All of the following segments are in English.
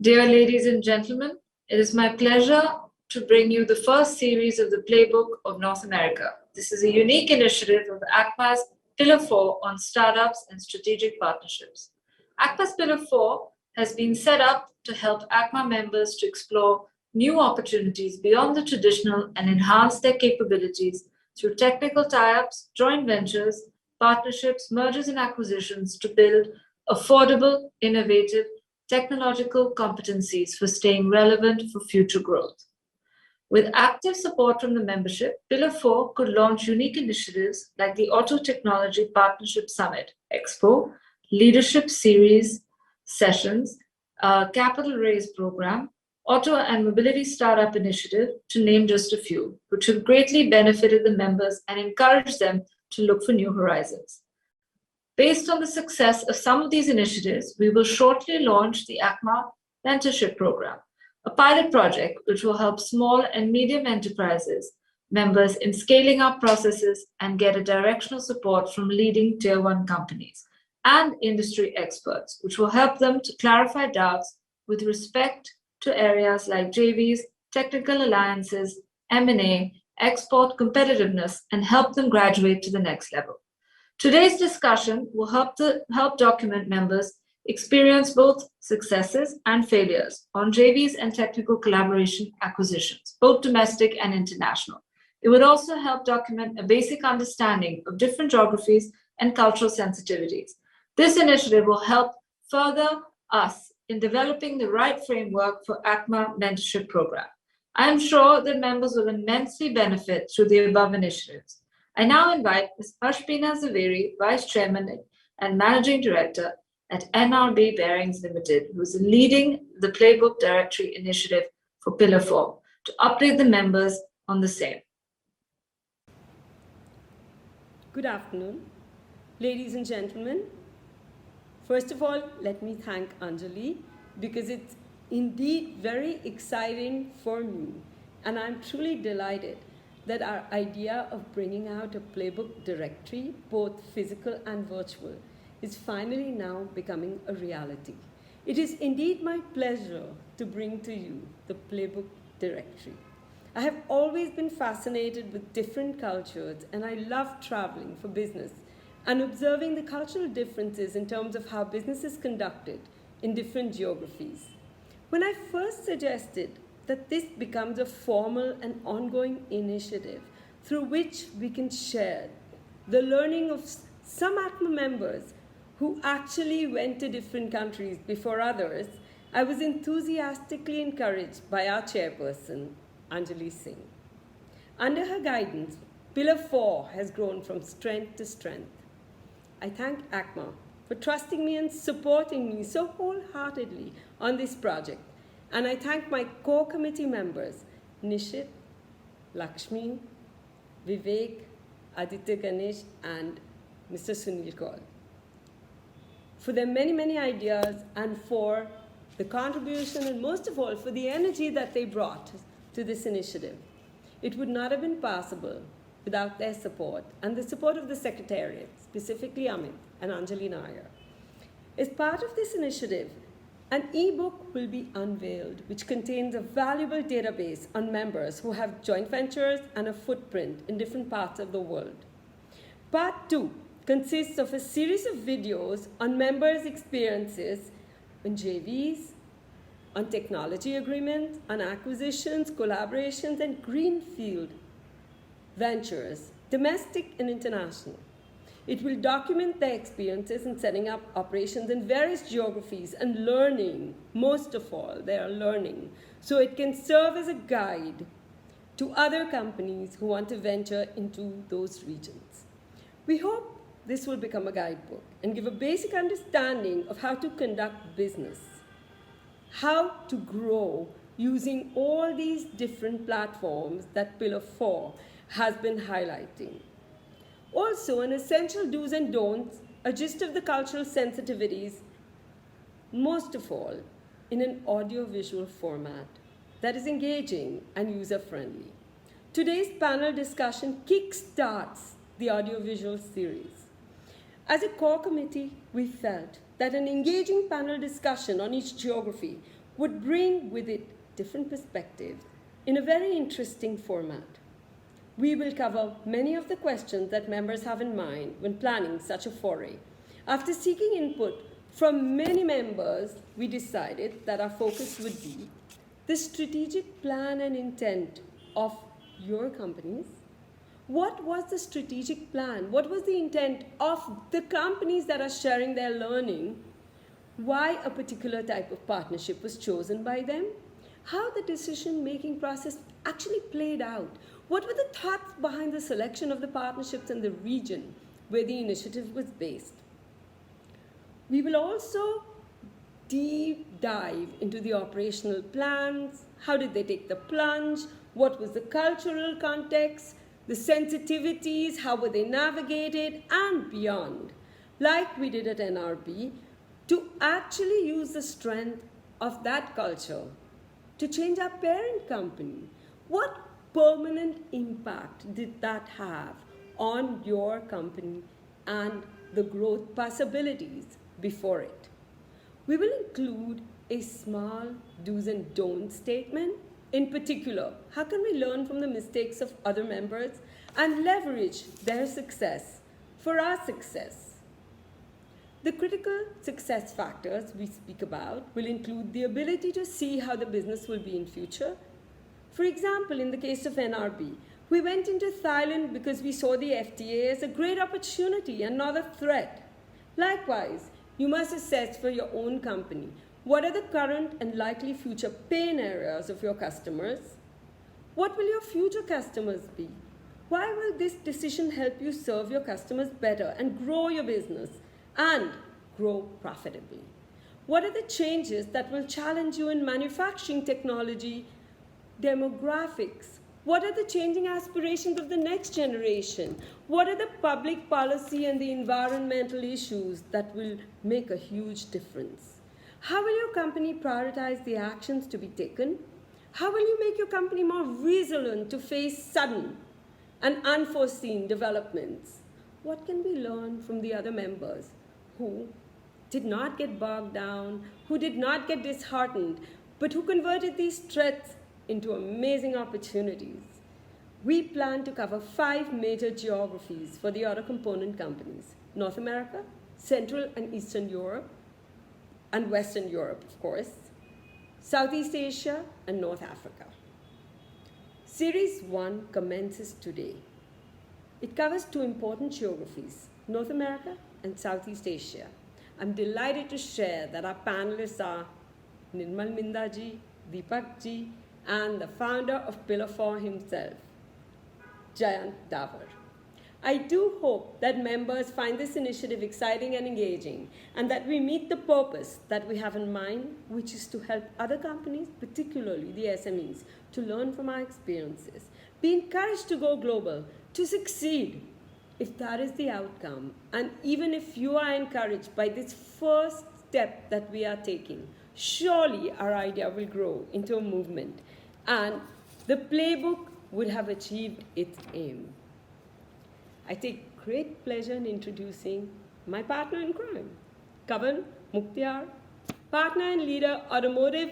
Dear ladies and gentlemen, it is my pleasure to bring you the first series of the Playbook of North America. This is a unique initiative of ACMA's Pillar 4 on startups and strategic partnerships. ACMA's Pillar 4 has been set up to help ACMA members to explore new opportunities beyond the traditional and enhance their capabilities through technical tie-ups, joint ventures, partnerships, mergers and acquisitions to build affordable, innovative, technological competencies for staying relevant for future growth. With active support from the membership, Pillar 4 could launch unique initiatives like the Auto Technology Partnership Summit, Expo, Leadership Series sessions, Capital Raise Program, Auto and Mobility Startup Initiative, to name just a few, which have greatly benefited the members and encouraged them to look for new horizons. Based on the success of some of these initiatives, we will shortly launch the ACMA Mentorship Program, a pilot project which will help small and medium enterprises members in scaling up processes and get a directional support from leading Tier 1 companies and industry experts, which will help them to clarify doubts with respect to areas like JVs, technical alliances, M&A, export competitiveness, and help them graduate to the next level. Today's discussion will help document members experience both successes and failures on JVs and technical collaboration acquisitions, both domestic and international. It would also help document a basic understanding of different geographies and cultural sensitivities. This initiative will help further us in developing the right framework for ACMA Mentorship Program. I am sure that members will immensely benefit through the above initiatives. I now invite Ms. Ashbina Zaveri, Vice Chairman and Managing Director at NRB Bearings Limited, who is leading the Playbook Directory Initiative for Pillar 4, to update the members on the same. Good afternoon, ladies and gentlemen. First of all, let me thank Anjali, because it's indeed very exciting for me, and I'm truly delighted that our idea of bringing out a Playbook directory, both physical and virtual, is finally now becoming a reality. It is indeed my pleasure to bring to you the Playbook directory. I have always been fascinated with different cultures, and I love traveling for business and observing the cultural differences in terms of how business is conducted in different geographies. When I first suggested that this becomes a formal and ongoing initiative through which we can share the learning of some ACMA members who actually went to different countries before others, I was enthusiastically encouraged by our chairperson, Anjali Singh. Under her guidance, Pillar 4 has grown from strength to strength. I thank ACMA for trusting me and supporting me so wholeheartedly on this project. And I thank my core committee members, Nishit, Lakshmi, Vivek, Aditya Ganesh, and Mr. Sunil Kaul, for their many, many ideas and for the contribution, and most of all, for the energy that they brought to this initiative. It would not have been possible without their support and the support of the Secretariat, specifically Amit and Anjali Nair. As part of this initiative, an e-book will be unveiled, which contains a valuable database on members who have joint ventures and a footprint in different parts of the world. Part 2 consists of a series of videos on members' experiences on JVs, on technology agreements, on acquisitions, collaborations, and greenfield ventures, domestic and international. It will document their experiences in setting up operations in various geographies and learning, most of all, they are learning, so it can serve as a guide to other companies who want to venture into those regions. We hope this will become a guidebook and give a basic understanding of how to conduct business, how to grow using all these different platforms that Pillar 4 has been highlighting. Also, an essential do's and don'ts, a gist of the cultural sensitivities, most of all, in an audio-visual format that is engaging and user-friendly. Today's panel discussion kickstarts the audio-visual series. As a core committee, we felt that an engaging panel discussion on each geography would bring with it different perspectives in a very interesting format. We will cover many of the questions that members have in mind when planning such a foray. After seeking input from many members, we decided that our focus would be the strategic plan and intent of your companies. What was the strategic plan? What was the intent of the companies that are sharing their learning? Why a particular type of partnership was chosen by them? How the decision-making process actually played out? What were the thoughts behind the selection of the partnerships in the region where the initiative was based? We will also deep dive into the operational plans. How did they take the plunge? What was the cultural context? The sensitivities, how were they navigated, and beyond. Like we did at NRB, to actually use the strength of that culture to change our parent company. What permanent impact did that have on your company and the growth possibilities before it? We will include a small do's and don'ts statement. In particular, how can we learn from the mistakes of other members and leverage their success for our success? The critical success factors we speak about will include the ability to see how the business will be in future. For example, in the case of NRB, we went into Thailand because we saw the FTA as a great opportunity and not a threat. Likewise, you must assess for your own company what are the current and likely future pain areas of your customers. What will your future customers be? Why will this decision help you serve your customers better and grow your business and grow profitably? What are the changes that will challenge you in manufacturing technology, demographics? What are the changing aspirations of the next generation? What are the public policy and the environmental issues that will make a huge difference? How will your company prioritize the actions to be taken? How will you make your company more resilient to face sudden and unforeseen developments? What can we learn from the other members who did not get bogged down, who did not get disheartened, but who converted these threats into amazing opportunities? We plan to cover 5 major geographies for the auto component companies: North America, Central and Eastern Europe, and Western Europe, of course, Southeast Asia, and North Africa. Series 1 commences today. It covers 2 important geographies, North America and Southeast Asia. I'm delighted to share that our panelists are Nirmal Mindaji, Deepak Ji, and the founder of Pillar 4 himself, Jayant Davar. I do hope that members find this initiative exciting and engaging, and that we meet the purpose that we have in mind, which is to help other companies, particularly the SMEs, to learn from our experiences, be encouraged to go global, to succeed. If that is the outcome, and even if you are encouraged by this first step that we are taking, surely our idea will grow into a movement, and the playbook would have achieved its aim. I take great pleasure in introducing my partner in crime, Kavan Mukhtiar, partner and leader automotive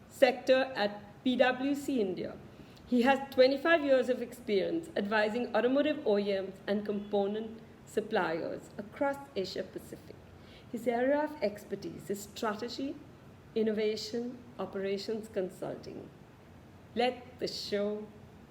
sector at PwC India. He has 25 years of experience advising automotive OEMs and component suppliers across Asia Pacific. His area of expertise is strategy, innovation, operations consulting. Let the show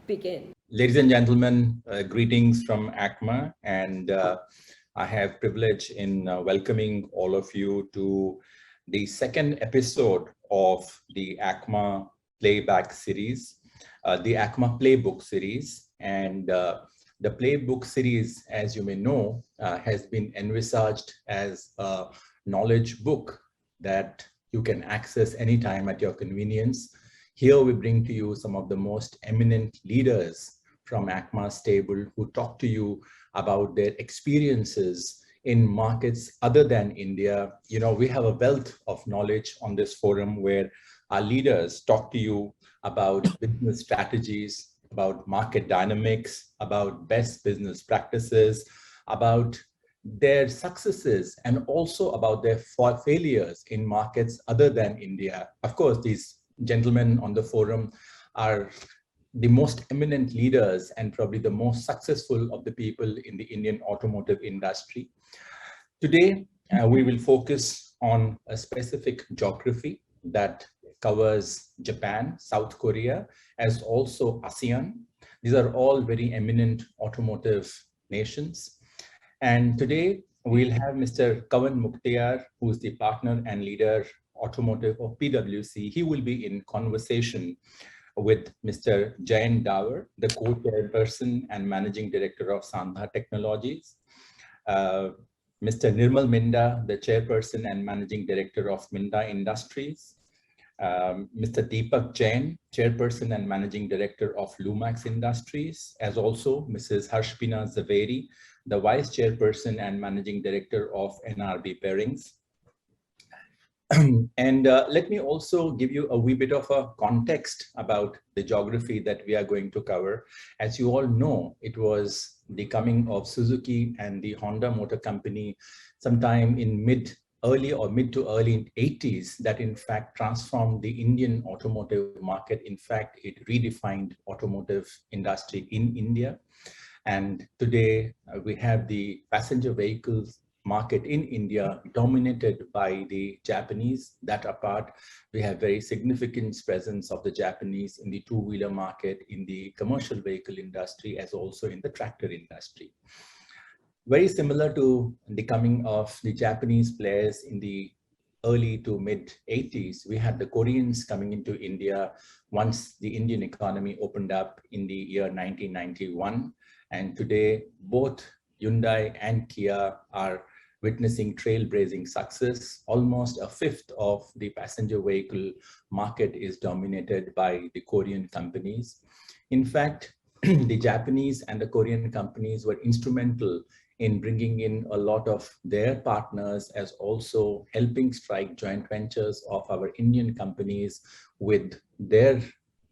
begin. Ladies and gentlemen, greetings from ACMA, and I have privilege in welcoming all of you to the second episode of the ACMA Playback series, the ACMA Playbook series. And the Playbook series, as you may know, has been envisaged as a knowledge book that you can access anytime at your convenience. Here we bring to you some of the most eminent leaders from ACMA's stable who talk to you about their experiences in markets other than India. You know, we have a wealth of knowledge on this forum where our leaders talk to you about business strategies, about market dynamics, about best business practices, about their successes and also about their failures in markets other than India. Of course, these gentlemen on the forum are the most eminent leaders and probably the most successful of the people in the Indian automotive industry. Today, we will focus on a specific geography that covers Japan, South Korea, as also ASEAN. These are all very eminent automotive nations. And today we'll have Mr. Kavan Mukhtiar, who's the partner and leader automotive of PwC. He will be in conversation with Mr. Jayant Davar, the co-chairperson and managing director of Sandhar Technologies. Mr. Nirmal Minda, the chairperson and managing director of Minda Industries. Mr. Deepak Jain, chairperson and managing director of Lumax Industries, as also Mrs. Harshbina Zaveri, the vice chairperson and managing director of NRB Bearings. And let me also give you a wee bit of a context about the geography that we are going to cover. As you all know, it was the coming of Suzuki and the Honda Motor Company sometime in mid to early 80s that in fact transformed the Indian automotive market. In fact, it redefined automotive industry in India. And today we have the passenger vehicles market in India dominated by the Japanese. That apart, we have very significant presence of the Japanese in the two-wheeler market, in the commercial vehicle industry, as also in the tractor industry. Very similar to the coming of the Japanese players in the early to mid 80s, we had the Koreans coming into India once the Indian economy opened up in the year 1991. And today, both Hyundai and Kia are witnessing trailblazing success. Almost a fifth of the passenger vehicle market is dominated by the Korean companies. In fact, the Japanese and the Korean companies were instrumental in bringing in a lot of their partners, as also helping strike joint ventures of our Indian companies with their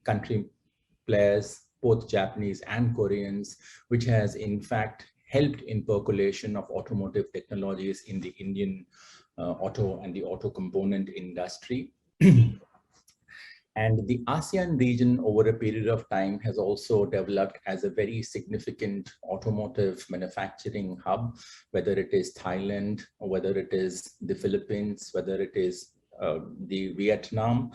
country players, both Japanese and Koreans, which has in fact helped in percolation of automotive technologies in the Indian auto and the auto component industry. And the ASEAN region over a period of time has also developed as a very significant automotive manufacturing hub, whether it is Thailand, or whether it is the Philippines, whether it is the Vietnam,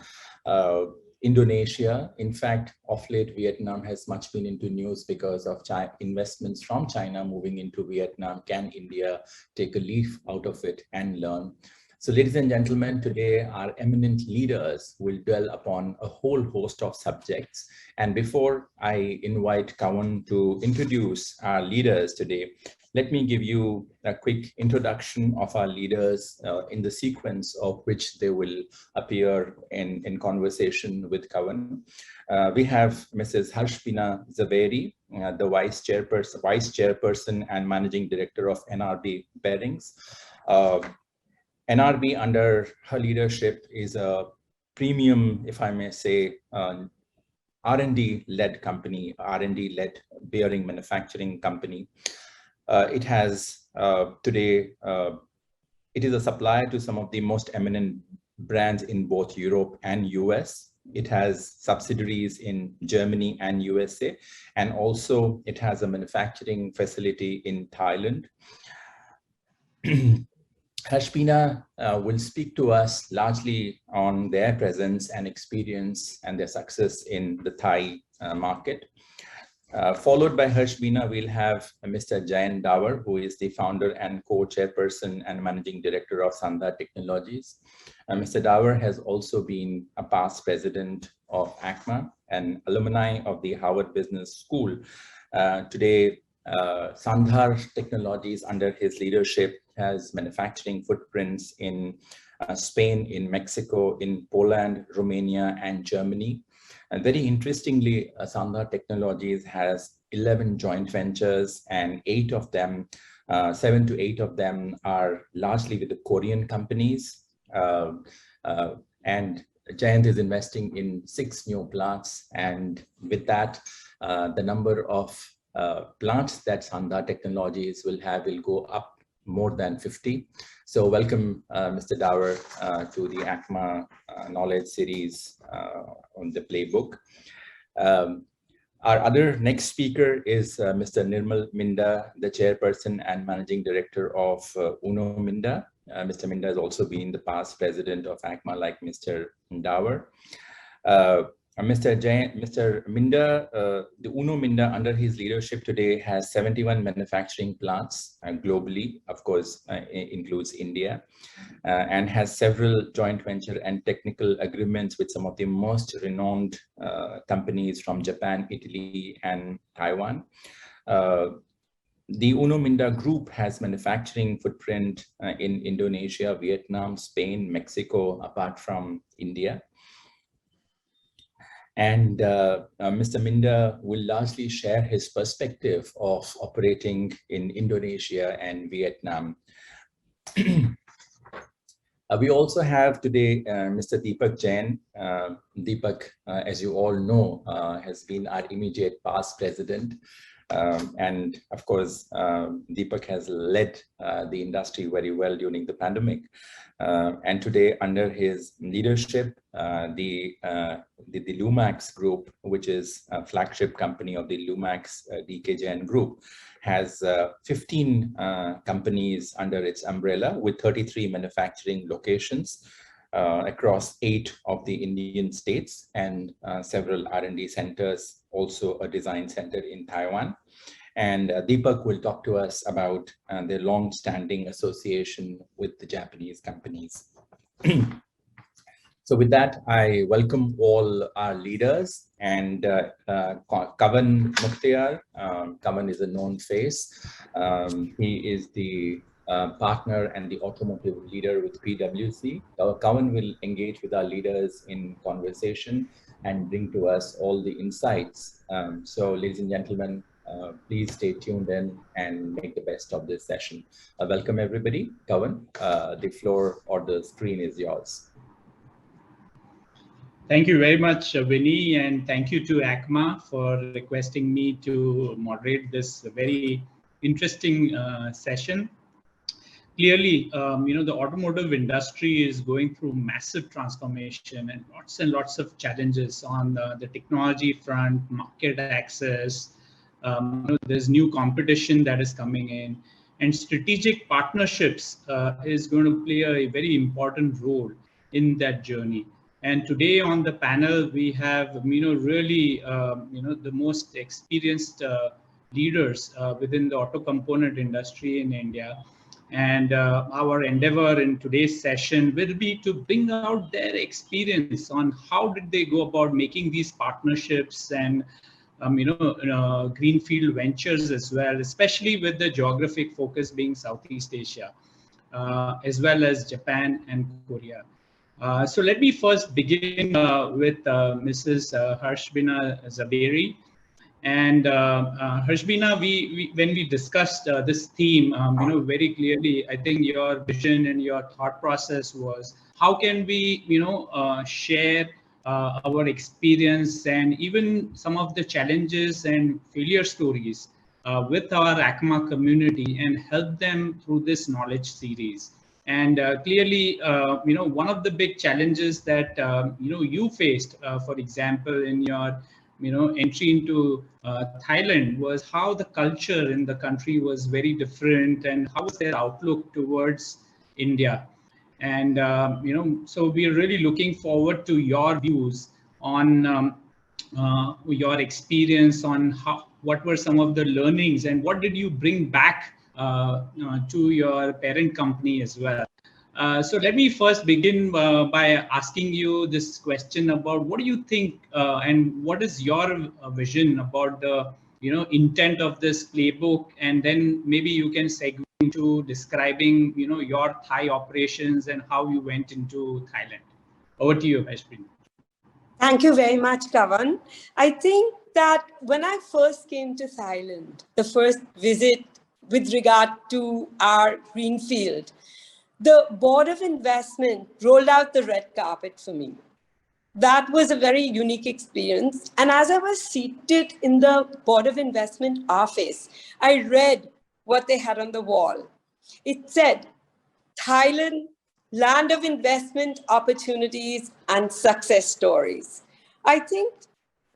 Indonesia. In fact, of late, Vietnam has much been into news because of investments from China moving into Vietnam. Can India take a leaf out of it and learn? So ladies and gentlemen, today our eminent leaders will dwell upon a whole host of subjects. And before I invite Kavan to introduce our leaders today, let me give you a quick introduction of our leaders in the sequence of which they will appear in conversation with Kavan. We have Mrs. Harshbina Zaveri, the vice chairperson and managing director of NRB Bearings. NRB, under her leadership, is a premium, if I may say, R&D-led company, R&D-led bearing manufacturing company. It has today, it is a supplier to some of the most eminent brands in both Europe and US. It has subsidiaries in Germany and USA, and also it has a manufacturing facility in Thailand. Harshbina will speak to us largely on their presence and experience and their success in the Thai market. Followed by Harshbina, we'll have Mr. Jayant Davar, who is the founder and co-chairperson and managing director of Sandhar Technologies. Mr. Davar has also been a past president of ACMA, an alumni of the Harvard Business School. Today, Sandhar Technologies, under his leadership, has manufacturing footprints in Spain, in Mexico, in Poland, Romania, and Germany. And very interestingly, Sandhar Technologies has 11 joint ventures, and 8 of them, 7 to 8 of them are largely with the Korean companies. And Jayant is investing in 6 new plants. And with that, the number of plants that Sandhar Technologies will have will go up more than 50. So welcome, Mr. Dower, to the ACMA Knowledge Series on the Playbook. Our other next speaker is Mr. Nirmal Minda, the chairperson and managing director of UNO Minda. Mr. Minda has also been the past president of ACMA, like Mr. Dower. Mr. Minda, the UNO Minda, under his leadership today, has 71 manufacturing plants globally, of course, includes India, and has several joint venture and technical agreements with some of the most renowned companies from Japan, Italy, and Taiwan. The UNO Minda Group has manufacturing footprint in Indonesia, Vietnam, Spain, Mexico, apart from India. And Mr. Minda will largely share his perspective of operating in Indonesia and Vietnam. We also have today Mr. Deepak Jain. Deepak, as you all know, has been our immediate past president. And of course, Deepak has led the industry very well during the pandemic. And today, under his leadership, the Lumax Group, which is a flagship company of the Lumax DKJN Group, has 15 companies under its umbrella with 33 manufacturing locations across 8 of the Indian states and several R&D centers, also a design center in Taiwan. And Deepak will talk to us about their long-standing association with the Japanese companies. So with that, I welcome all our leaders and Kavan Mukhtiar. Kavan is a known face. He is the partner and the automotive leader with PwC. Kavan will engage with our leaders in conversation and bring to us all the insights. So ladies and gentlemen, please stay tuned in and make the best of this session. Welcome everybody. Kavan, the floor or the screen is yours. Thank you very much, Vinny, and thank you to ACMA for requesting me to moderate this very interesting session. Clearly, the automotive industry is going through massive transformation and lots of challenges on the technology front, market access. There's new competition that is coming in, and strategic partnerships is going to play a very important role in that journey. And today on the panel, we have, really, the most experienced leaders within the auto component industry in India. And our endeavor in today's session will be to bring out their experience on how did they go about making these partnerships and, greenfield ventures as well, especially with the geographic focus being Southeast Asia, as well as Japan and Korea. So let me first begin with Mrs. Harshbina Zaberi. And Harshbina, when we discussed this theme, very clearly, I think your vision and your thought process was how can we, share our experience and even some of the challenges and failure stories with our ACMA community and help them through this knowledge series. And clearly, one of the big challenges that, you faced, for example, in your, entry into Thailand was how the culture in the country was very different and how was their outlook towards India. And, so we're really looking forward to your views on your experience on what were some of the learnings and what did you bring back to your parent company as well. So let me first begin by asking you this question about what do you think and what is your vision about the intent of this playbook, and then maybe you can segue into describing your Thai operations and how you went into Thailand. Over to you, Ashwin. Thank you very much, Kavan. I think that when I first came to Thailand, the first visit with regard to our greenfield, the Board of Investment rolled out the red carpet for me. That was a very unique experience. And as I was seated in the Board of Investment office, I read what they had on the wall. It said, Thailand, land of investment opportunities and success stories. I think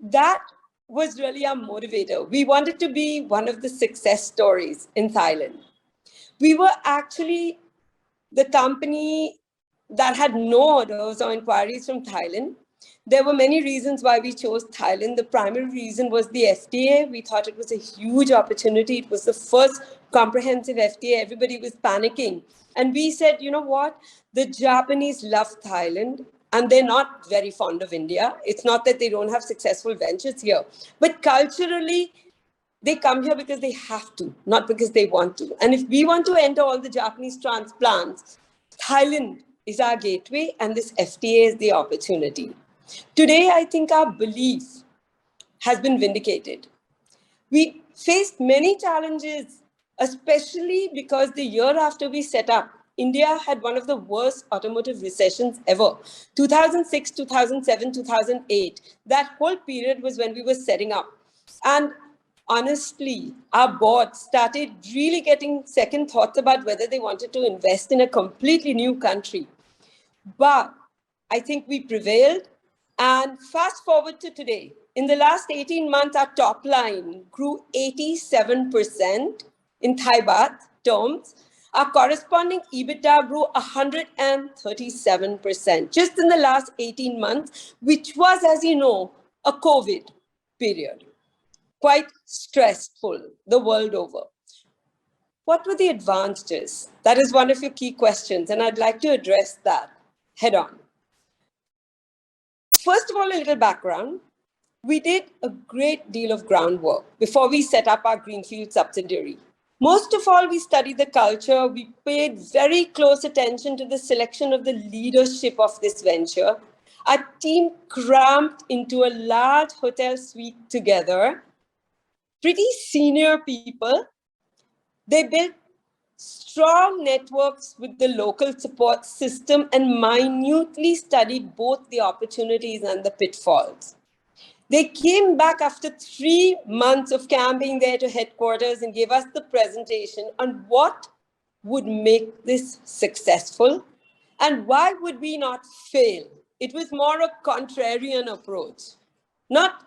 that was really our motivator. We wanted to be one of the success stories in Thailand. We were actually the company that had no orders or inquiries from Thailand. There were many reasons why we chose Thailand. The primary reason was the FTA. We thought it was a huge opportunity. It was the first comprehensive FTA. Everybody was panicking. And we said, you know what? The Japanese love Thailand and they're not very fond of India. It's not that they don't have successful ventures here, but culturally, they come here because they have to, not because they want to. And if we want to enter all the Japanese transplants, Thailand is our gateway and this FTA is the opportunity. Today, I think our belief has been vindicated. We faced many challenges, especially because the year after we set up, India had one of the worst automotive recessions ever. 2006, 2007, 2008. That whole period was when we were setting up. And honestly, our board started really getting second thoughts about whether they wanted to invest in a completely new country. But I think we prevailed. And fast forward to today. In the last 18 months, our top line grew 87% in Thai baht terms. Our corresponding EBITDA grew 137% just in the last 18 months, which was, as you know, a COVID period. Quite stressful the world over. What were the advantages? That is one of your key questions, and I'd like to address that head on. First of all, a little background. We did a great deal of groundwork before we set up our Greenfield subsidiary. Most of all, we studied the culture. We paid very close attention to the selection of the leadership of this venture. Our team crammed into a large hotel suite together. Pretty senior people. They built strong networks with the local support system and minutely studied both the opportunities and the pitfalls. They came back after 3 months of camping there to headquarters and gave us the presentation on what would make this successful and why would we not fail. It was more a contrarian approach, not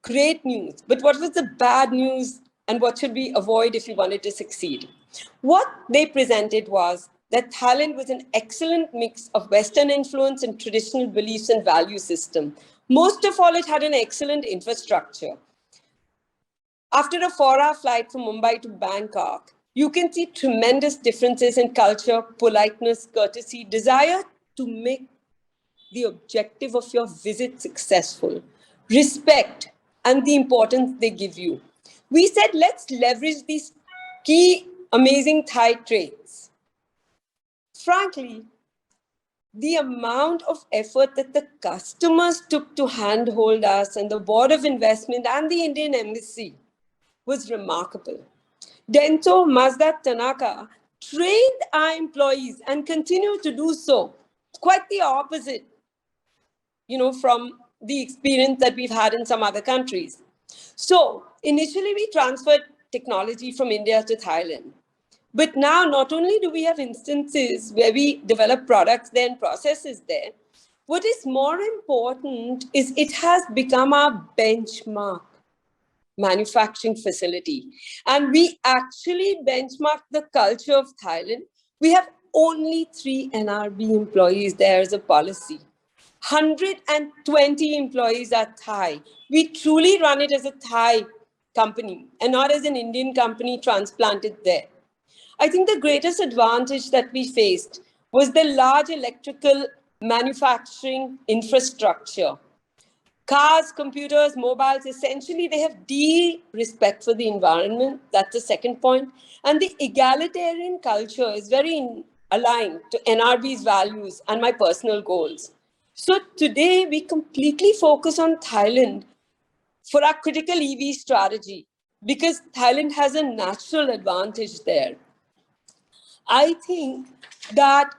great news, but what was the bad news and what should we avoid if we wanted to succeed? What they presented was that Thailand was an excellent mix of Western influence and traditional beliefs and value system. Most of all, it had an excellent infrastructure. After a 4-hour flight from Mumbai to Bangkok, you can see tremendous differences in culture, politeness, courtesy, desire to make the objective of your visit successful, respect, and the importance they give you. We said, let's leverage these key amazing Thai traits. Frankly, the amount of effort that the customers took to handhold us and the Board of Investment and the Indian Embassy was remarkable. Dento Mazda Tanaka trained our employees and continue to do so. Quite the opposite, from the experience that we've had in some other countries. So initially we transferred technology from India to Thailand. But now not only do we have instances where we develop products there and processes there, what is more important is it has become our benchmark manufacturing facility. And we actually benchmark the culture of Thailand. We have only 3 NRB employees there as a policy. 120 employees are Thai. We truly run it as a Thai company and not as an Indian company transplanted there. I think the greatest advantage that we faced was the large electrical manufacturing infrastructure. Cars, computers, mobiles, essentially they have deep respect for the environment. That's the second point. And the egalitarian culture is very aligned to NRB's values and my personal goals. So today we completely focus on Thailand for our critical EV strategy because Thailand has a natural advantage there. I think that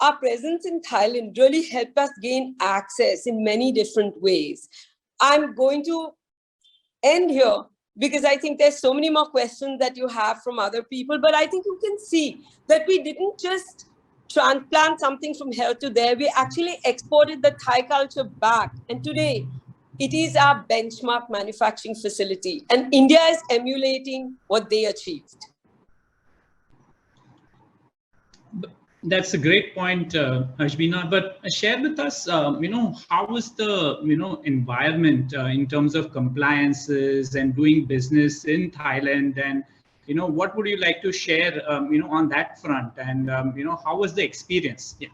our presence in Thailand really helped us gain access in many different ways. I'm going to end here because I think there's so many more questions that you have from other people. But I think you can see that we didn't just transplant something from here to there. We actually exported the Thai culture back. And today, it is our benchmark manufacturing facility. And India is emulating what they achieved. That's a great point, Harshbina. But share with us, how is the, environment in terms of compliances and doing business in Thailand, and what would you like to share, on that front, and how was the experience? Yeah.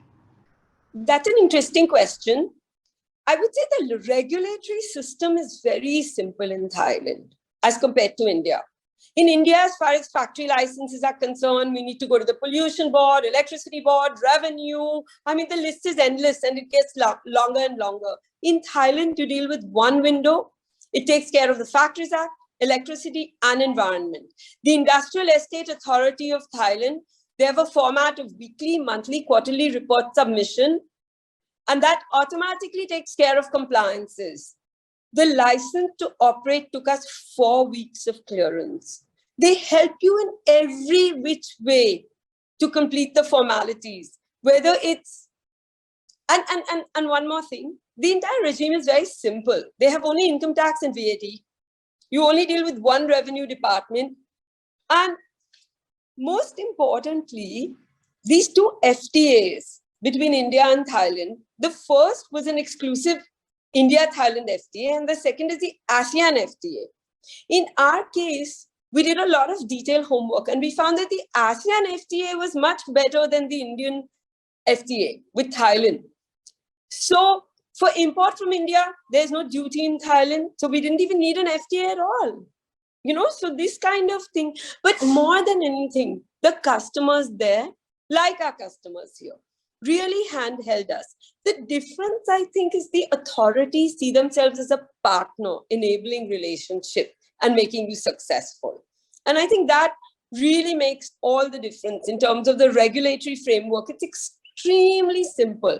That's an interesting question. I would say the regulatory system is very simple in Thailand as compared to India. In India, as far as factory licenses are concerned, we need to go to the pollution board, electricity board, revenue. I mean, the list is endless and it gets longer and longer. In Thailand, you deal with one window. It takes care of the Factories Act, electricity, and environment. The Industrial Estate Authority of Thailand, they have a format of weekly, monthly, quarterly report submission, and that automatically takes care of compliances. The license to operate took us 4 weeks of clearance. They help you in every which way to complete the formalities, whether it's, and one more thing, the entire regime is very simple. They have only income tax and VAT. You only deal with one revenue department. And most importantly, these two FTAs between India and Thailand, the first was an exclusive India-Thailand FTA, and the second is the ASEAN FTA. In our case, we did a lot of detailed homework, and we found that the ASEAN FTA was much better than the Indian FTA with Thailand. So for import from India, there's no duty in Thailand, so we didn't even need an FTA at all. So this kind of thing. But more than anything, the customers there, like our customers here, really handheld us. The difference, I think, is the authorities see themselves as a partner, enabling relationship and making you successful. And I think that really makes all the difference in terms of the regulatory framework. It's extremely simple.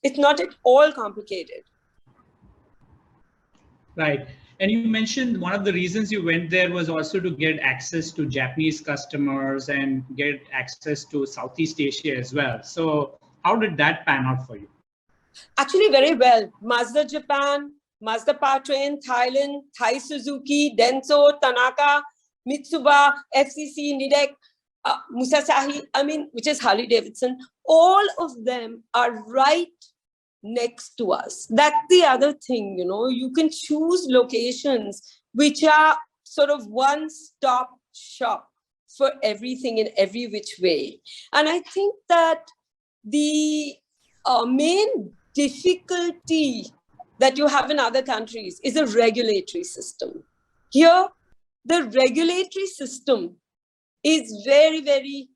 It's not at all complicated. Right. And you mentioned one of the reasons you went there was also to get access to Japanese customers and get access to Southeast Asia as well. So how did that pan out for you? Actually, very well. Mazda Japan, Mazda Powertrain Thailand, Thai Suzuki, Denso, Tanaka, Mitsuba, FCC, Nidec, Musasahi, which is Harley Davidson, all of them are right next to us. That's the other thing, you can choose locations which are sort of one-stop shop for everything in every which way. And I think that the main difficulty that you have in other countries is a regulatory system. Here, the regulatory system is very, very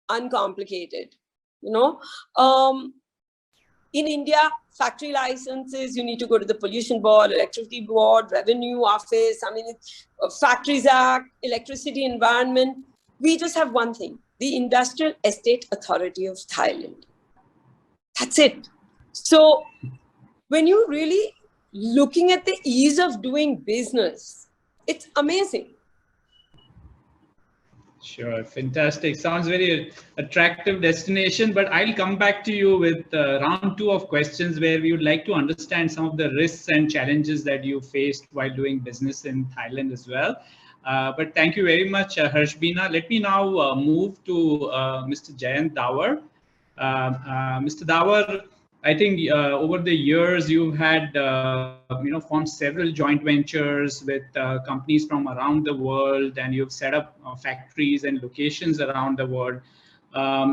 uncomplicated. In India, factory licenses, you need to go to the pollution board, electricity board, revenue office. Factories Act, electricity, environment. We just have one thing, the Industrial Estate Authority of Thailand. That's it. So when you're really looking at the ease of doing business, it's amazing. Sure, fantastic. Sounds very attractive destination, but I'll come back to you with round 2 of questions where we would like to understand some of the risks and challenges that you faced while doing business in Thailand as well. But thank you very much, Harshbina. Let me now move to Mr. Jayant Dawar. Mr. Dawar, I think over the years you've had formed several joint ventures with companies from around the world, and you've set up factories and locations around the world.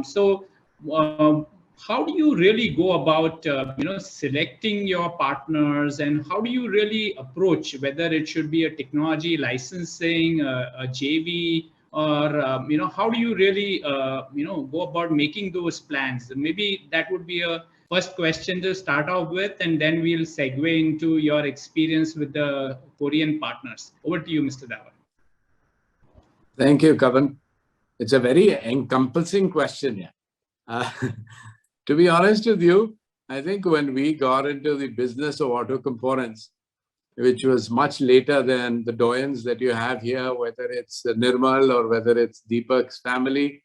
So how do you really go about selecting your partners, and how do you really approach whether it should be a technology licensing, a JV, or how do you really go about making those plans? Maybe that would be a first question to start off with, and then we'll segue into your experience with the Korean partners. Over to you, Mr. Dawar. Thank you, Kavan. It's a very encompassing question. To be honest with you, I think when we got into the business of auto components, which was much later than the doyens that you have here, whether it's Nirmal or whether it's Deepak's family.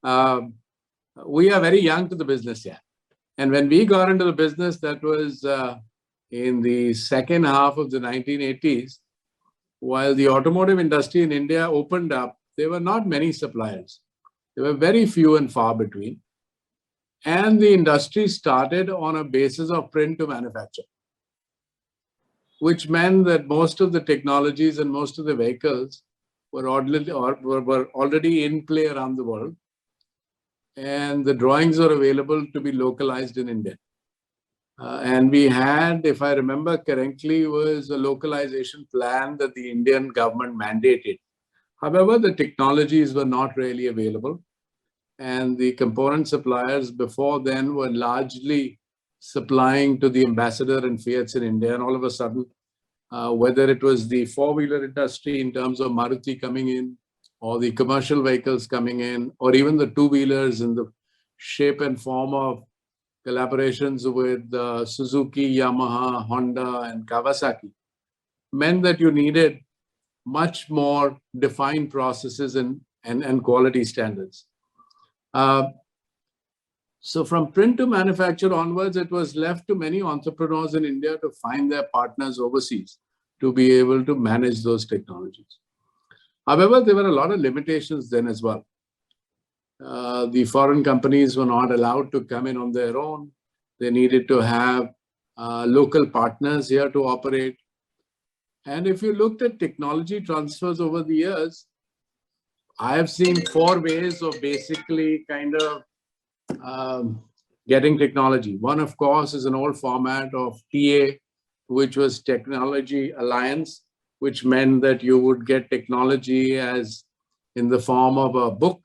We are very young to the business yet. And when we got into the business, that was in the second half of the 1980s, while the automotive industry in India opened up, there were not many suppliers. There were very few and far between. And the industry started on a basis of print to manufacture, which meant that most of the technologies and most of the vehicles were already in play around the world. And the drawings are available to be localized in India. And we had, if I remember correctly, was a localization plan that the Indian government mandated. However, the technologies were not really available. And the component suppliers before then were largely supplying to the ambassador and Fiats in India. And all of a sudden, whether it was the four-wheeler industry in terms of Maruti coming in, or the commercial vehicles coming in, or even the two-wheelers in the shape and form of collaborations with Suzuki, Yamaha, Honda, and Kawasaki, meant that you needed much more defined processes and quality standards. So from print to manufacture onwards, it was left to many entrepreneurs in India to find their partners overseas to be able to manage those technologies. However, there were a lot of limitations then as well. The foreign companies were not allowed to come in on their own. They needed to have local partners here to operate. And if you looked at technology transfers over the years, I have seen four ways of basically kind of getting technology. One, of course, is an old format of TA, which was Technology Alliance, which meant that you would get technology as in the form of a book.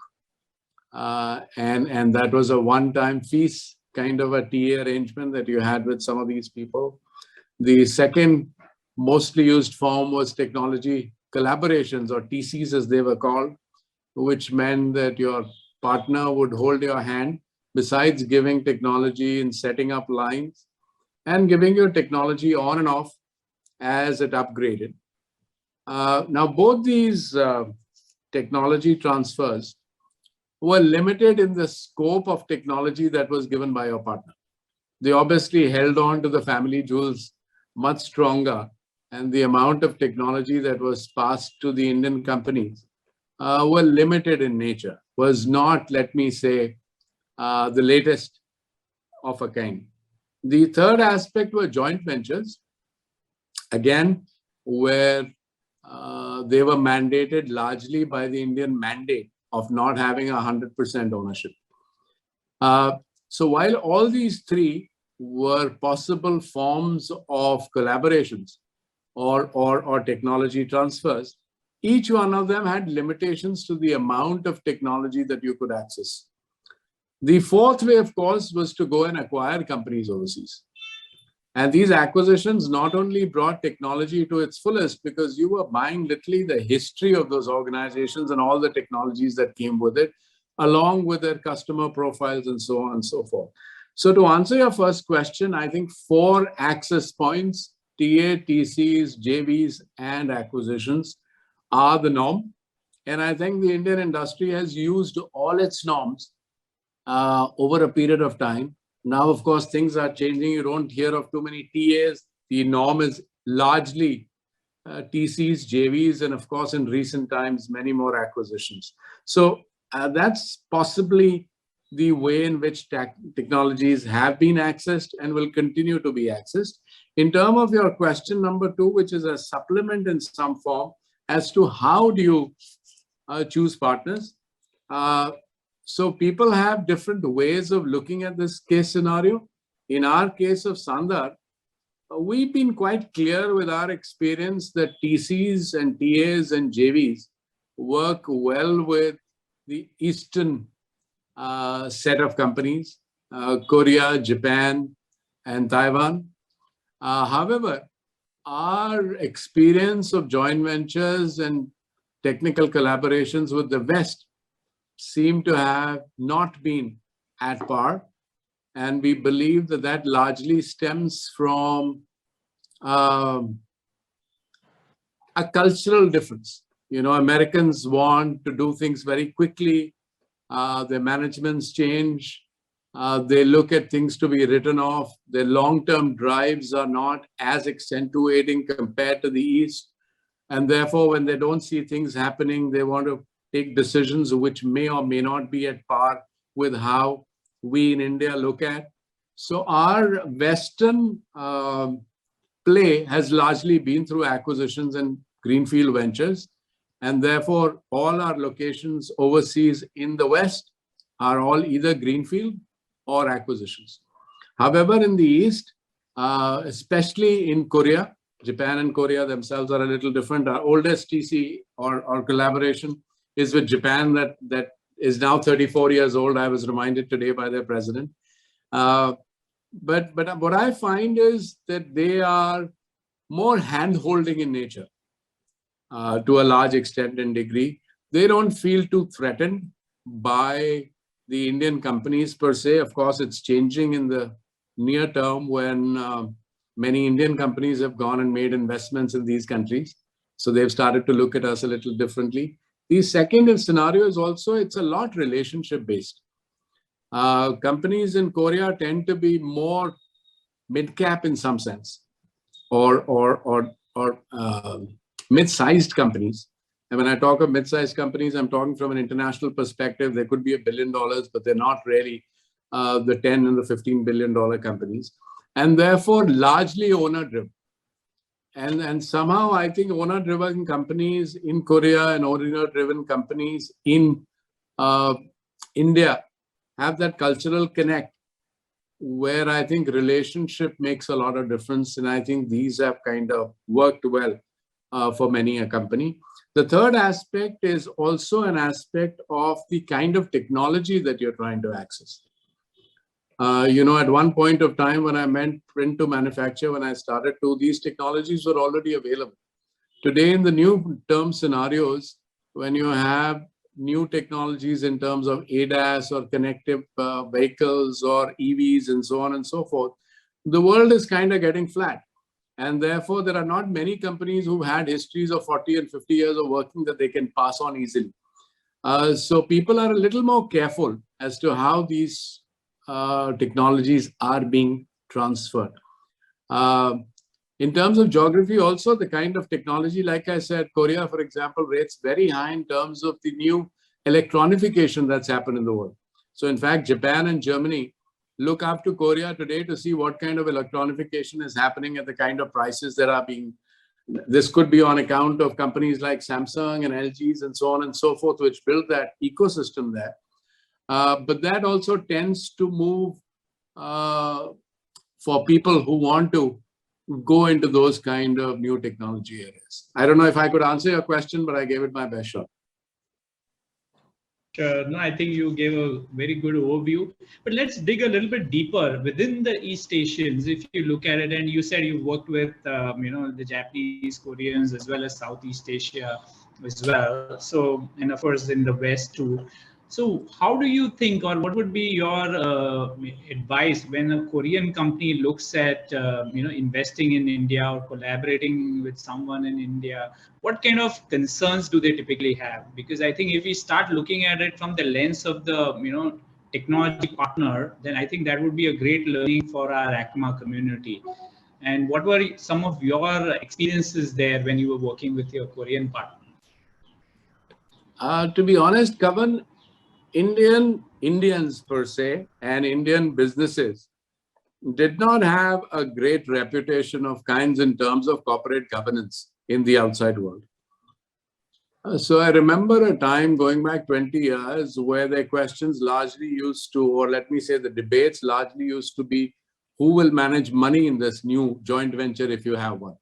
And that was a one-time fees kind of a TA arrangement that you had with some of these people. The second mostly used form was technology collaborations, or TCs as they were called, which meant that your partner would hold your hand besides giving technology and setting up lines and giving your technology on and off as it upgraded. Now, both these technology transfers were limited in the scope of technology that was given by your partner. They obviously held on to the family jewels much stronger, and the amount of technology that was passed to the Indian companies were limited in nature, was not, let me say, the latest of a kind. The third aspect were joint ventures, again, where they were mandated largely by the Indian mandate of not having 100% ownership. So while all these three were possible forms of collaborations or technology transfers, each one of them had limitations to the amount of technology that you could access. The fourth way, of course, was to go and acquire companies overseas. And these acquisitions not only brought technology to its fullest, because you were buying literally the history of those organizations and all the technologies that came with it, along with their customer profiles and so on and so forth. So to answer your first question, I think 4 access points, TA, TCs, JVs, and acquisitions are the norm. And I think the Indian industry has used all its norms over a period of time. Now, of course, things are changing. You don't hear of too many TAs. The norm is largely TCs, JVs, and of course, in recent times, many more acquisitions. So that's possibly the way in which technologies have been accessed and will continue to be accessed. In terms of your question number 2, which is a supplement in some form as to how do you choose partners. So people have different ways of looking at this case scenario. In our case of Sandhar, we've been quite clear with our experience that TCs and TAs and JVs work well with the Eastern set of companies, Korea, Japan, and Taiwan. However, our experience of joint ventures and technical collaborations with the West seem to have not been at par. And we believe that that largely stems from a cultural difference. Americans want to do things very quickly. Their managements change. They look at things to be written off. Their long-term drives are not as accentuating compared to the East. And therefore, when they don't see things happening, they want to take decisions which may or may not be at par with how we in India look at. So our Western play has largely been through acquisitions and greenfield ventures. And therefore, all our locations overseas in the West are all either greenfield or acquisitions. However, in the East, especially in Korea, Japan and Korea themselves are a little different. Our oldest TC or collaboration is with Japan that is now 34 years old. I was reminded today by their president. But what I find is that they are more hand-holding in nature to a large extent and degree. They don't feel too threatened by the Indian companies per se. Of course, it's changing in the near term when many Indian companies have gone and made investments in these countries. So they've started to look at us a little differently. The second scenario is also, it's a lot relationship based. Companies in Korea tend to be more mid-cap in some sense, or mid-sized companies. And when I talk of mid-sized companies, I'm talking from an international perspective. They could be $1 billion, but they're not really the 10 and the $15 billion companies. And therefore, largely owner-driven. And somehow, I think owner-driven companies in Korea and owner-driven companies in India have that cultural connect where I think relationship makes a lot of difference. And I think these have kind of worked well for many a company. The third aspect is also an aspect of the kind of technology that you're trying to access. At one point of time when I meant print to manufacture, when I started to, these technologies were already available. Today, in the new term scenarios, when you have new technologies in terms of ADAS or connective vehicles or EVs and so on and so forth, the world is kind of getting flat. And therefore, there are not many companies who've had histories of 40 and 50 years of working that they can pass on easily. So people are a little more careful as to how these technologies are being transferred. In terms of geography, also the kind of technology, like I said, Korea, for example, rates very high in terms of the new electronification that's happened in the world. So in fact, Japan and Germany look up to Korea today to see what kind of electronification is happening at the kind of prices that are being. This could be on account of companies like Samsung and LGs and so on and so forth, which build that ecosystem there. But that also tends to move for people who want to go into those kind of new technology areas. I don't know if I could answer your question, but I gave it my best shot. No, I think you gave a very good overview, but let's dig a little bit deeper within the East Asians. If you look at it, and you said you worked with, the Japanese, Koreans, as well as Southeast Asia as well. So, and of course in the West too. So how do you think, or what would be your advice when a Korean company looks at, investing in India or collaborating with someone in India? What kind of concerns do they typically have? Because I think if we start looking at it from the lens of the, technology partner, then I think that would be a great learning for our ACMA community. And what were some of your experiences there when you were working with your Korean partner? To be honest, Kavan, Indians per se and Indian businesses did not have a great reputation of kinds in terms of corporate governance in the outside world. So I remember a time going back 20 years where the questions largely used to, or let me say the debates largely used to be, who will manage money in this new joint venture if you have one?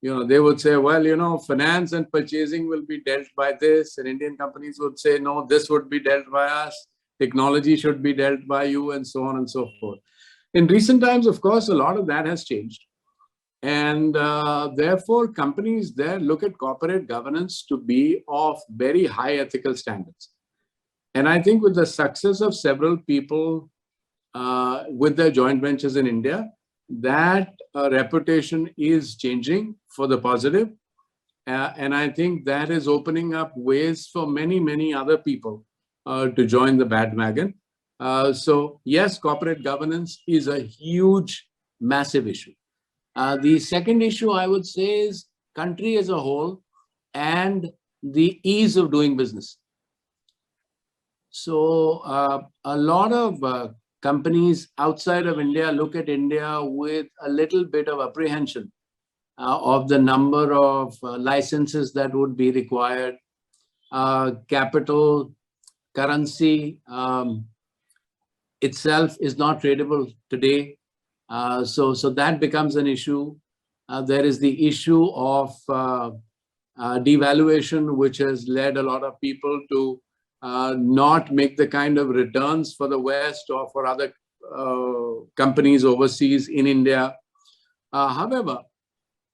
They would say, well, finance and purchasing will be dealt by this. And Indian companies would say, no, this would be dealt by us. Technology should be dealt by you, and so on and so forth. In recent times, of course, a lot of that has changed. And therefore, companies there look at corporate governance to be of very high ethical standards. And I think with the success of several people with their joint ventures in India, that reputation is changing for the positive. And I think that is opening up ways for many, many other people to join the bandwagon. So yes, corporate governance is a huge, massive issue. The second issue I would say is country as a whole and the ease of doing business. So a lot of companies outside of India look at India with a little bit of apprehension of the number of licenses that would be required, capital, currency itself is not tradable today. So that becomes an issue. There is the issue of devaluation, which has led a lot of people to not make the kind of returns for the West or for other companies overseas in India. However,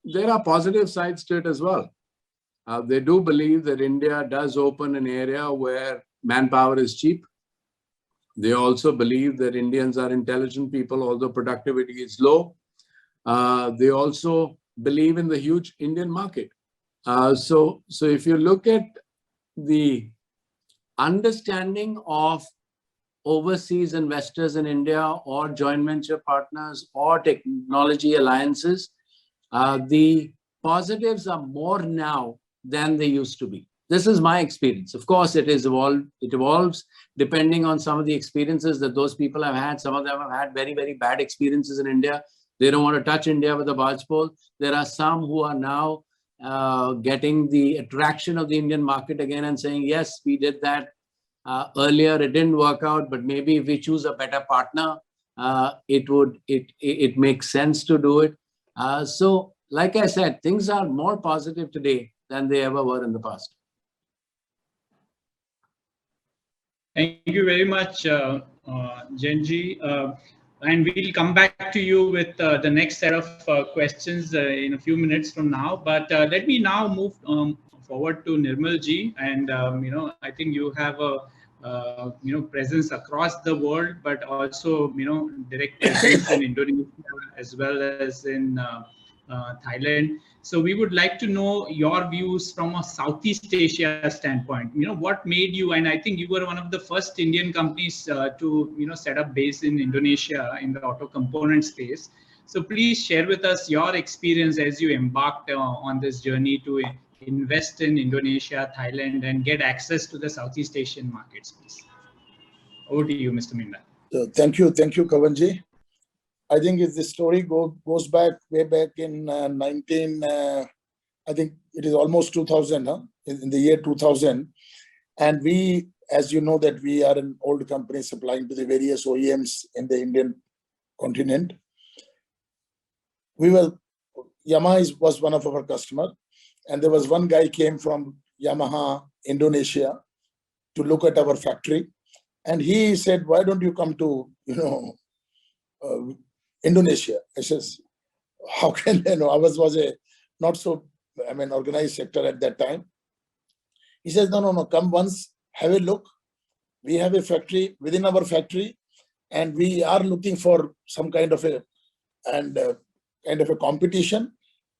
there are positive sides to it as well. They do believe that India does open an area where manpower is cheap. They also believe that Indians are intelligent people, although productivity is low. They also believe in the huge Indian market. So if you look at the understanding of overseas investors in India or joint venture partners or technology alliances, the positives are more now than they used to be. This is my experience. Of course, it evolves depending on some of the experiences that those people have had. Some of them have had very, very bad experiences in India. They don't want to touch India with a barge pole. There are some who are now getting the attraction of the Indian market again and saying, yes, we did that earlier. It didn't work out, but maybe if we choose a better partner, it makes sense to do it. So, like I said, things are more positive today than they ever were in the past. Thank you very much, Genji. And we'll come back to you with the next set of questions in a few minutes from now. But let me now move forward to Nirmal ji. And, I think you have a, presence across the world, but also, direct presence in Indonesia as well as in Thailand. So we would like to know your views from a Southeast Asia standpoint. What made you, and I think you were one of the first Indian companies to, set up base in Indonesia in the auto component space. So please share with us your experience as you embarked on this journey to invest in Indonesia, Thailand, and get access to the Southeast Asian markets, please. Over to you, Mr. Minda. Thank you, Kavanji. I think if the story goes back way back in I think it is almost 2000, in the year 2000. And we, as you know, that we are an old company supplying to the various OEMs in the Indian continent. Yamaha was one of our customers. And there was one guy came from Yamaha, Indonesia, to look at our factory. And he said, why don't you come to, Indonesia? I says, how can ours was a not so, organized sector at that time. He says, no, come once, have a look. We have a factory within our factory, and we are looking for some kind of a competition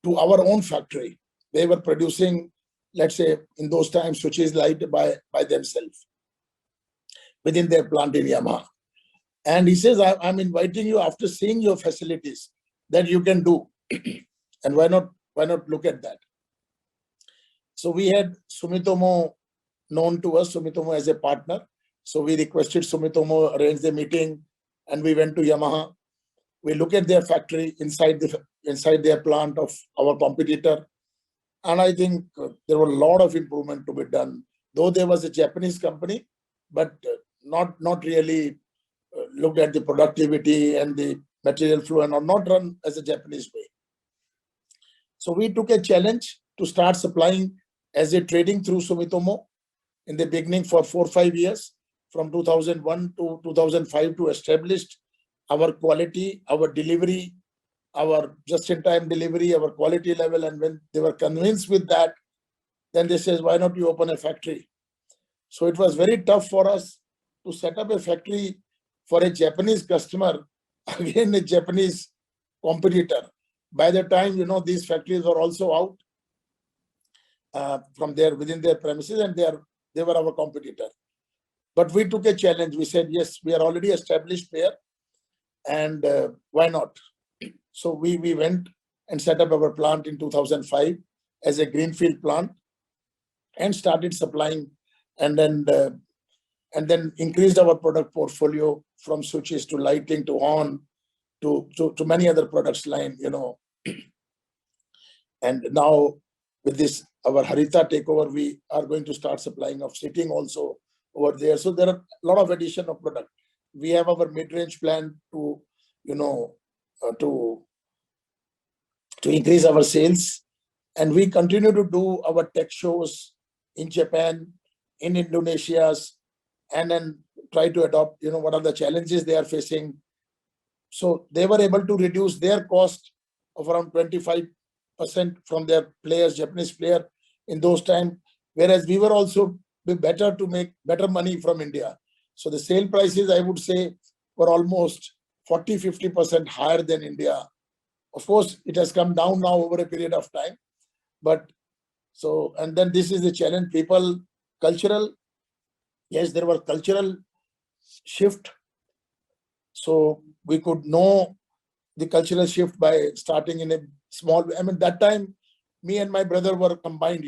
to our own factory. They were producing, let's say, in those times, switches light by themselves within their plant in Yamaha. And he says, I'm inviting you after seeing your facilities that you can do. And why not look at that? So we had Sumitomo known to us, Sumitomo as a partner. So we requested Sumitomo arrange the meeting, and we went to Yamaha. We look at their factory inside their plant of our competitor. And I think there were a lot of improvement to be done. Though there was a Japanese company, but not really looked at the productivity and the material flow, and not run as a Japanese way. So we took a challenge to start supplying as a trading through Sumitomo in the beginning for 4 or 5 years, from 2001 to 2005, to establish our quality, our delivery, our just-in-time delivery, our quality level. And when they were convinced with that, then they says, why not you open a factory? So it was very tough for us to set up a factory for a Japanese customer, again a Japanese competitor. By the time, these factories are also out. from there within their premises, and they were our competitor. But we took a challenge. We said, yes, we are already established player, and why not? So we went and set up our plant in 2005 as a greenfield plant and started supplying, and then increased our product portfolio from switches to lighting to horn to many other products line, And now with this, our Harita takeover, we are going to start supplying of seating also over there. So there are a lot of addition of product. We have our mid-range plan to, to increase our sales. And we continue to do our tech shows in Japan, in Indonesia, and then try to adopt, what are the challenges they are facing. So they were able to reduce their cost of around 25% from their players, Japanese player in those times, whereas we were also better to make better money from India. So the sale prices, I would say, were almost 40-50% higher than India. Of course, it has come down now over a period of time. But so, and then this is the challenge, people, cultural. Yes, there were cultural shift. So we could know the cultural shift by starting in a small, that time, me and my brother were combined,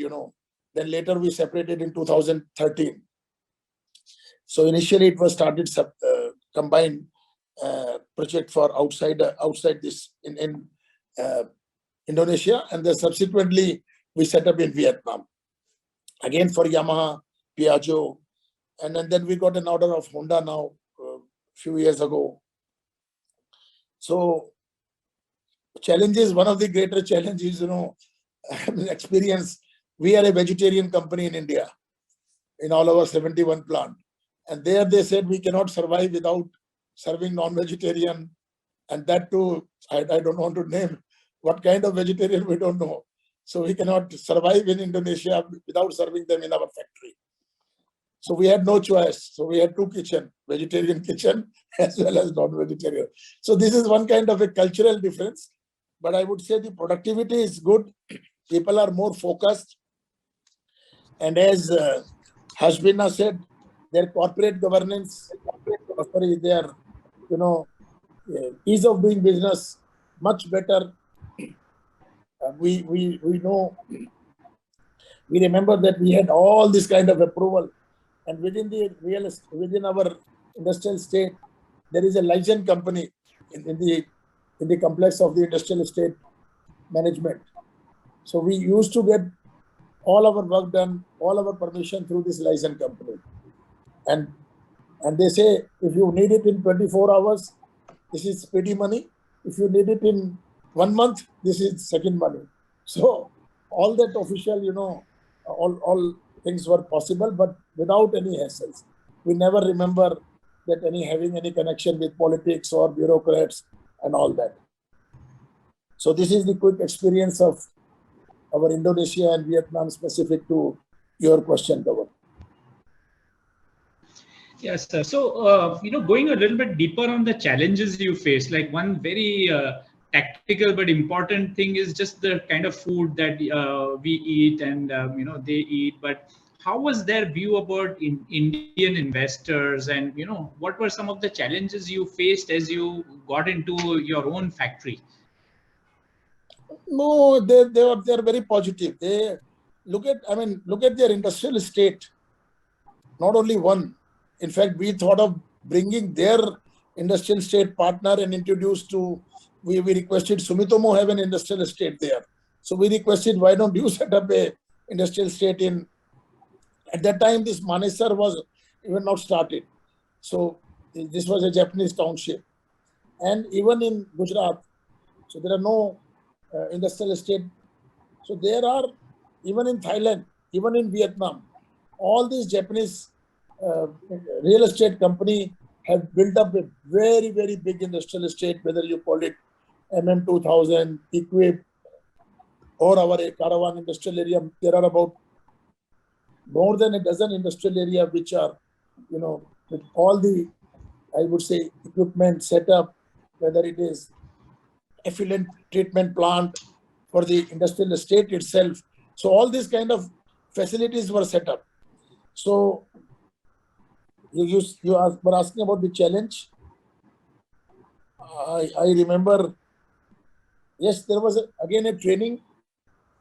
Then later we separated in 2013. So initially it was started combined project for outside this in Indonesia, and then subsequently we set up in Vietnam, again for Yamaha, Piaggio, and then we got an order of Honda now a few years ago. So challenges, one of the greater challenges, experience. We are a vegetarian company in India, in all our 71 plant. And there they said we cannot survive without serving non-vegetarian. And that too, I don't want to name what kind of vegetarian, we don't know. So we cannot survive in Indonesia without serving them in our factory. So we had no choice. So we had two kitchen, vegetarian kitchen as well as non-vegetarian. So this is one kind of a cultural difference. But I would say the productivity is good. People are more focused. And as Hashbina said, their corporate governance, their ease of doing business much better. We know, we remember that we had all this kind of approval, and within our industrial state, there is a licensed company in the complex of the industrial estate management. So we used to get all our work done, all our permission through this licensed company. And they say, if you need it in 24 hours, this is speedy money. If you need it in 1 month, this is second money. So all that official, all things were possible, but without any hassles. We never remember that having any connection with politics or bureaucrats and all that. So this is the quick experience of our Indonesia and Vietnam specific to your question, Dhawan. Yes, sir. So, going a little bit deeper on the challenges you face, like one very tactical but important thing is just the kind of food that we eat and, they eat. But how was their view about Indian investors, and, what were some of the challenges you faced as you got into your own factory? No, they're very positive. They look at their industrial estate. Not only one. In fact, we thought of bringing their industrial estate partner and introduced to. We requested Sumitomo have an industrial estate there. So we requested, why don't you set up a industrial estate in. At that time, this Manesar was even not started. So this was a Japanese township, and even in Gujarat. So there are no industrial estate. So there are, even in Thailand, even in Vietnam, all these Japanese real estate company have built up a very, very big industrial estate, whether you call it MM2000, Equip, or our Caravan industrial area. There are about more than a dozen industrial areas which are, with all the, I would say, equipment set up, whether it is effluent treatment plant for the industrial estate itself. So all these kind of facilities were set up. So were asking about the challenge. I remember, yes, there was again a training,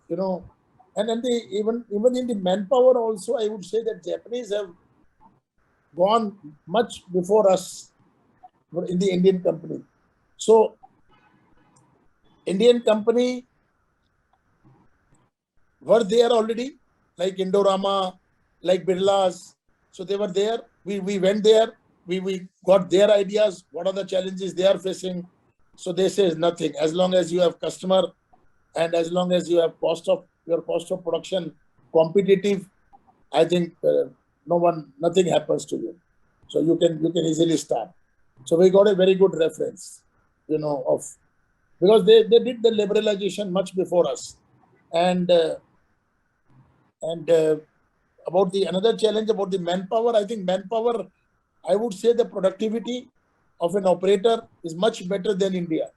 and then even in the manpower also, I would say that Japanese have gone much before us in the Indian company. So Indian company were there already, like Indorama, like Birlas. So they were there. We went there. We got their ideas. What are the challenges they are facing? So they say nothing. As long as you have customer and as long as you have your cost of production competitive, I think nothing happens to you. So you can easily start. So we got a very good reference, of because they did the liberalization much before us, and about the another challenge about the manpower. I think manpower, I would say the productivity of an operator is much better than India.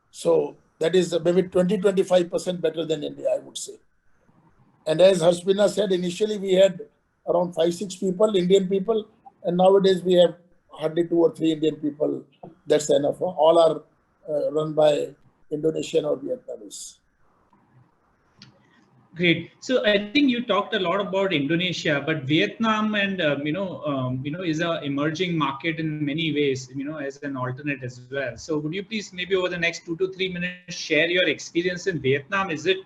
So that is maybe 20-25% better than India, I would say. And as Harshbina said, initially we had around 5-6 people, Indian people, and nowadays we have hardly 2 or 3 Indian people. That's enough. All are run by Indonesian or Vietnamese. Great. So I think you talked a lot about Indonesia, but Vietnam and is a emerging market in many ways, as an alternate as well. So would you please maybe over the next 2 to 3 minutes share your experience in Vietnam? Is it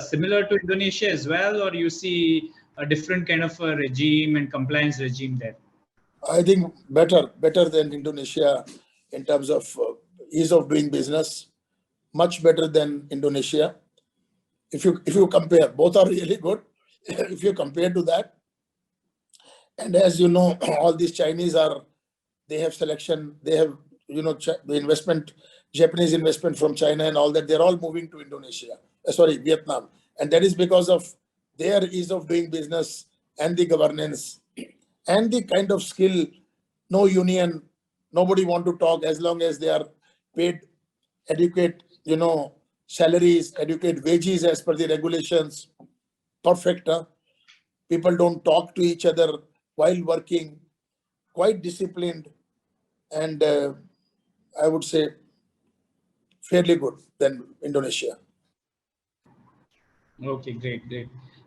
similar to Indonesia as well, or you see a different kind of a regime and compliance regime there? I think better than Indonesia in terms of ease of doing business. Much better than Indonesia. If you compare, both are really good. If you compare to that, and as you know, all these Chinese they have selection, they have the investment, Japanese investment from China and all that. They're all moving to Vietnam, and that is because of their ease of doing business and the governance and the kind of skill. No union, nobody want to talk as long as they are paid adequate, salaries, adequate wages as per the regulations. Perfect. Huh? People don't talk to each other while working. Quite disciplined, and I would say fairly good than Indonesia. Okay, great.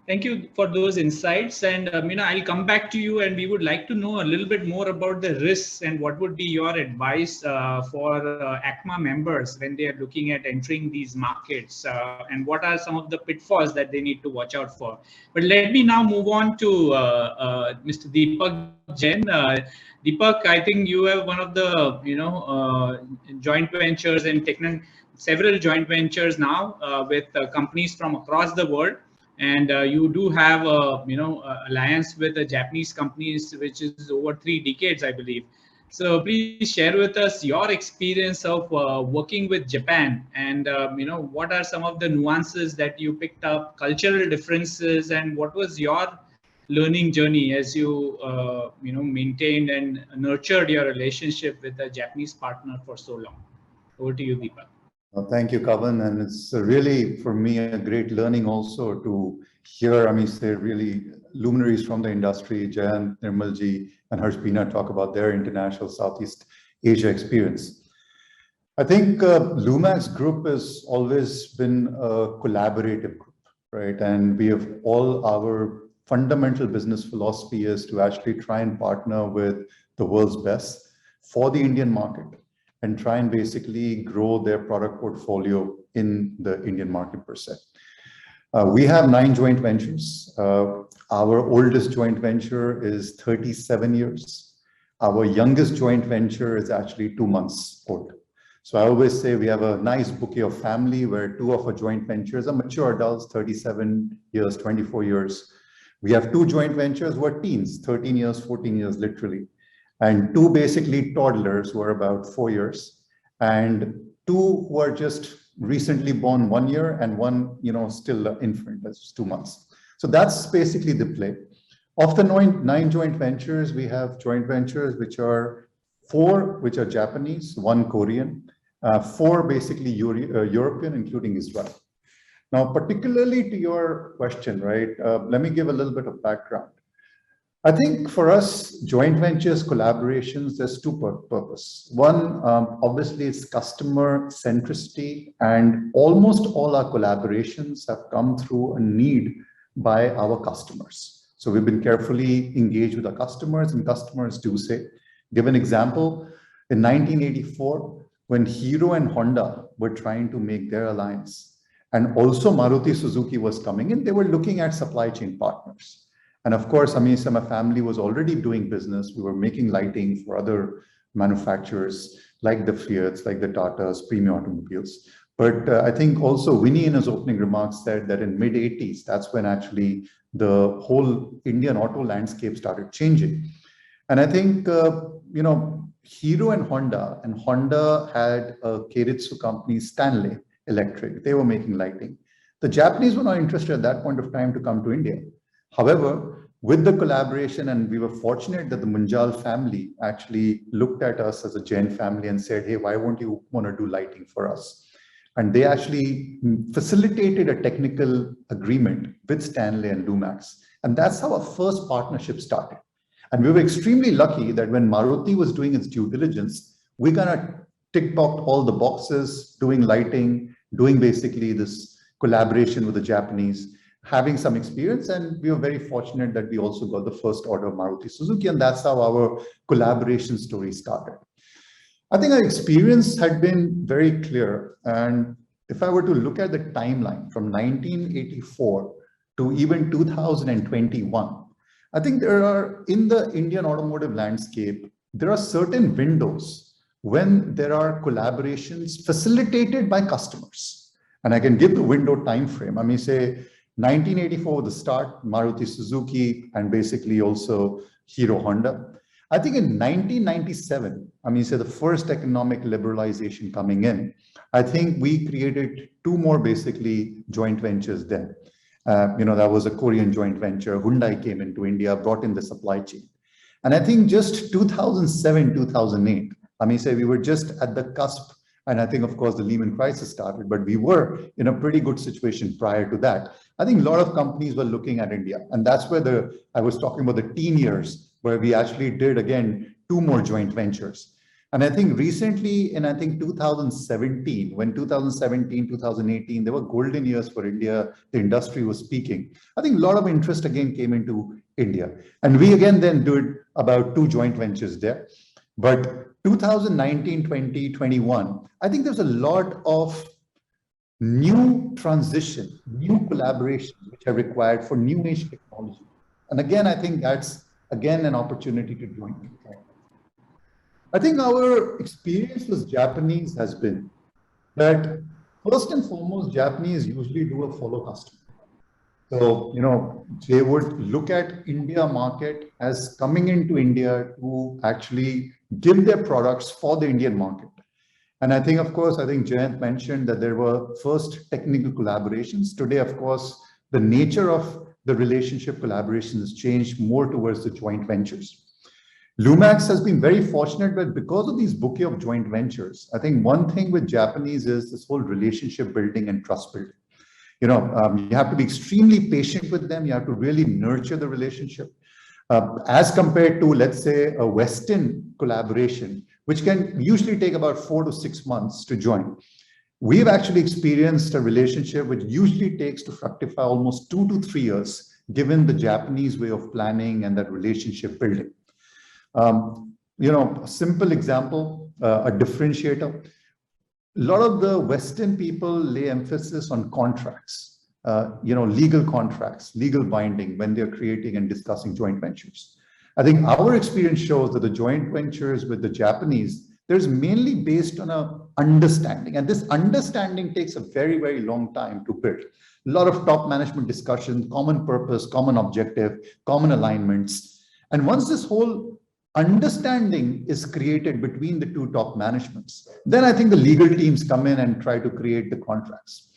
Thank you for those insights. And I'll come back to you, and we would like to know a little bit more about the risks and what would be your advice for ACMA members when they are looking at entering these markets, and what are some of the pitfalls that they need to watch out for. But let me now move on to Mr. Deepak Jain. Deepak, I think you have one of the joint ventures and several joint ventures now with companies from across the world. And you do have alliance with the Japanese companies, which is over 3 decades, I believe. So please share with us your experience of working with Japan, and what are some of the nuances that you picked up, cultural differences, and what was your learning journey as you maintained and nurtured your relationship with a Japanese partner for so long. Over to you, Deepak. Thank you, Kavan. And it's really, for me, a great learning also to hear, really luminaries from the industry, Jayant, Nirmalji, and Harshbina talk about their international Southeast Asia experience. I think Lumax Group has always been a collaborative group, right? And we have our fundamental business philosophy is to actually try and partner with the world's best for the Indian market, and try and basically grow their product portfolio in the Indian market per se. We have 9 joint ventures. Our oldest joint venture is 37 years. Our youngest joint venture is actually 2 months old. So I always say we have a nice bouquet of family where 2 of our joint ventures are mature adults, 37 years, 24 years. We have 2 joint ventures who are teens, 13 years, 14 years, literally. And 2 basically toddlers who are about 4 years, and 2 who are just recently born 1 year, and 1, still an infant, that's just 2 months. So that's basically the play. Of the 9 joint ventures, we have joint ventures which are 4 which are Japanese, 1 Korean, 4 basically European, including Israel. Now, particularly to your question, right, let me give a little bit of background. I think for us, joint ventures, collaborations, there's two purposes. One, obviously, it's customer centricity, and almost all our collaborations have come through a need by our customers. So we've been carefully engaged with our customers, and customers do say. Give an example, in 1984, when Hero and Honda were trying to make their alliance, and also Maruti Suzuki was coming in, they were looking at supply chain partners. And of course, Amish, my family was already doing business. We were making lighting for other manufacturers like the Fiats, like the Tatas, premium automobiles. But I think also Winnie in his opening remarks said that in mid-80s, that's when actually the whole Indian auto landscape started changing. And I think, Hero and Honda had a Keiretsu company, Stanley Electric. They were making lighting. The Japanese were not interested at that point of time to come to India. However, with the collaboration, and we were fortunate that the Munjal family actually looked at us as a Jain family and said, hey, why won't you want to do lighting for us? And they actually facilitated a technical agreement with Stanley and Lumax. And that's how our first partnership started. And we were extremely lucky that when Maruti was doing its due diligence, we kind of tick-boxed all the boxes, doing lighting, doing basically this collaboration with the Japanese, having some experience, and we were very fortunate that we also got the first order of Maruti Suzuki, and that's how our collaboration story started. I think our experience had been very clear, and if I were to look at the timeline from 1984 to even 2021, I think there are, in the Indian automotive landscape, there are certain windows when there are collaborations facilitated by customers. And I can give the window time frame. I mean, say, 1984, the start, Maruti Suzuki, and basically also Hero Honda. I think in 1997, I mean, say the first economic liberalization coming in, I think we created two more basically joint ventures then. That was a Korean joint venture. Hyundai came into India, brought in the supply chain. And I think just 2007, 2008, I mean, say we were just at the cusp. And I think, of course, the Lehman crisis started, but we were in a pretty good situation prior to that. I think a lot of companies were looking at India. And that's where I was talking about the teen years, where we actually did, again, two more joint ventures. And I think recently in, 2017, when 2017, 2018, there were golden years for India, the industry was peaking. I think a lot of interest again came into India. And we again then did about two joint ventures there. But 2019, 20, 21, I think there's a lot of new transition, new collaboration, which are required for new age technology. And again, I think that's, again, an opportunity to join. I think our experience with Japanese has been that first and foremost, Japanese usually do a follow customer. So, they would look at India market as coming into India to actually give their products for the Indian market. And I think, of course, Jayant mentioned that there were first technical collaborations. Today, of course, the nature of the relationship collaboration has changed more towards the joint ventures. Lumax has been very fortunate, but because of these bouquet of joint ventures, I think one thing with Japanese is this whole relationship building and trust building. You have to be extremely patient with them. You have to really nurture the relationship. As compared to, let's say, a Western collaboration, which can usually take about 4 to 6 months to join. We've actually experienced a relationship which usually takes to fructify almost 2 to 3 years, given the Japanese way of planning and that relationship building. A simple example, a differentiator. A lot of the Western people lay emphasis on contracts, legal contracts, legal binding when they're creating and discussing joint ventures. I think our experience shows that the joint ventures with the Japanese, there's mainly based on an understanding. And this understanding takes a very, very long time to build. A lot of top management discussion, common purpose, common objective, common alignments. And once this whole understanding is created between the two top managements, then I think the legal teams come in and try to create the contracts.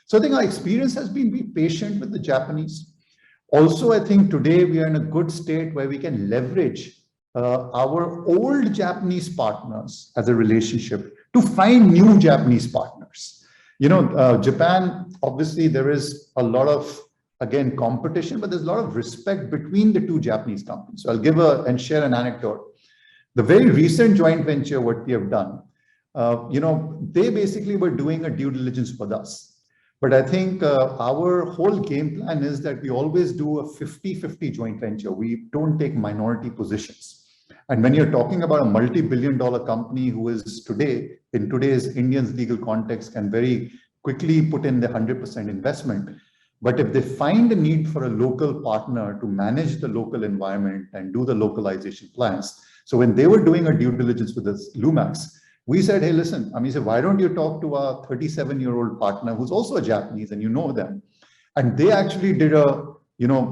So I think our experience has been be patient with the Japanese. Also, I think today we are in a good state where we can leverage our old Japanese partners as a relationship to find new Japanese partners. Japan obviously there is a lot of, again, competition, but there's a lot of respect between the two Japanese companies. So I'll give and share an anecdote. The very recent joint venture, what we have done, they basically were doing a due diligence with us. But I think our whole game plan is that we always do a 50-50 joint venture. We don't take minority positions. And when you're talking about a multi-billion-dollar company who is today, in today's Indian legal context, can very quickly put in the 100% investment. But if they find a need for a local partner to manage the local environment and do the localization plans, so when they were doing a due diligence with us, Lumax, we said, hey, listen, why don't you talk to our 37-year-old partner who's also a Japanese and you know them? And they actually did a,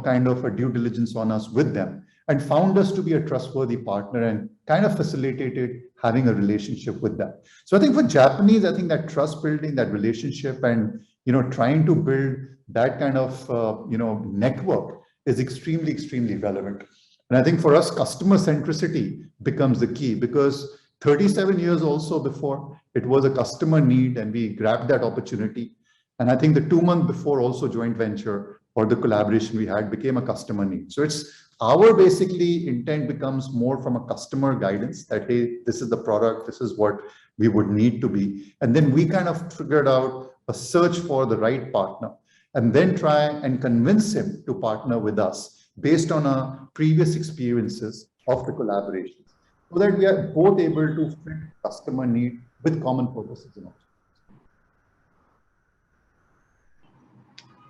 kind of a due diligence on us with them and found us to be a trustworthy partner and kind of facilitated having a relationship with them. So I think for Japanese, I think that trust building, that relationship and, trying to build that kind of, network is extremely, extremely relevant. And I think for us, customer centricity becomes the key, because 37 years also before, it was a customer need and we grabbed that opportunity. And I think the 2 months before also joint venture or the collaboration we had became a customer need. So it's our basically intent becomes more from a customer guidance that, hey, this is the product, this is what we would need to be. And then we kind of figured out a search for the right partner and then try and convince him to partner with us based on our previous experiences of the collaboration, so that we are both able to fit customer need with common purposes and objectives.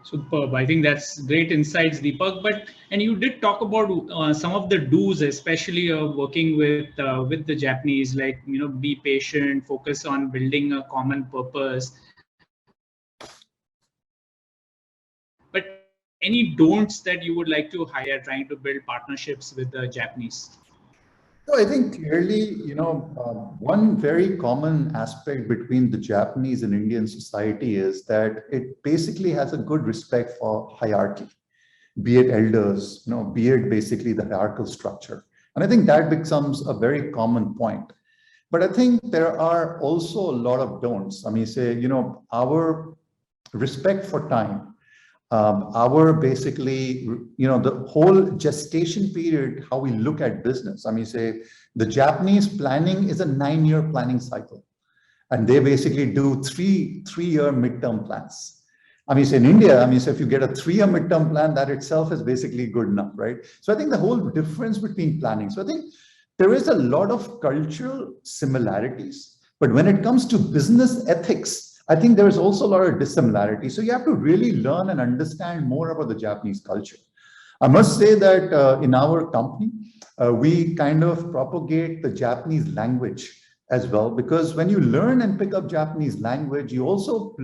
Superb. I think that's great insights, Deepak. And you did talk about some of the do's, especially working with the Japanese, like be patient, focus on building a common purpose. But any don'ts that you would like to highlight trying to build partnerships with the Japanese? So I think clearly, one very common aspect between the Japanese and Indian society is that it basically has a good respect for hierarchy, be it elders, be it basically the hierarchical structure. And I think that becomes a very common point. But I think there are also a lot of don'ts. Our respect for time, our basically, the whole gestation period, how we look at business. The Japanese planning is a 9-year planning cycle, and they basically do three-year midterm plans. In India, if you get a 3-year midterm plan, that itself is basically good enough, right? So I think the whole difference between planning. So I think there is a lot of cultural similarities, but when it comes to business ethics, I think there is also a lot of dissimilarity. So you have to really learn and understand more about the Japanese culture. I must say that in our company, we kind of propagate the Japanese language as well, because when you learn and pick up Japanese language, you also,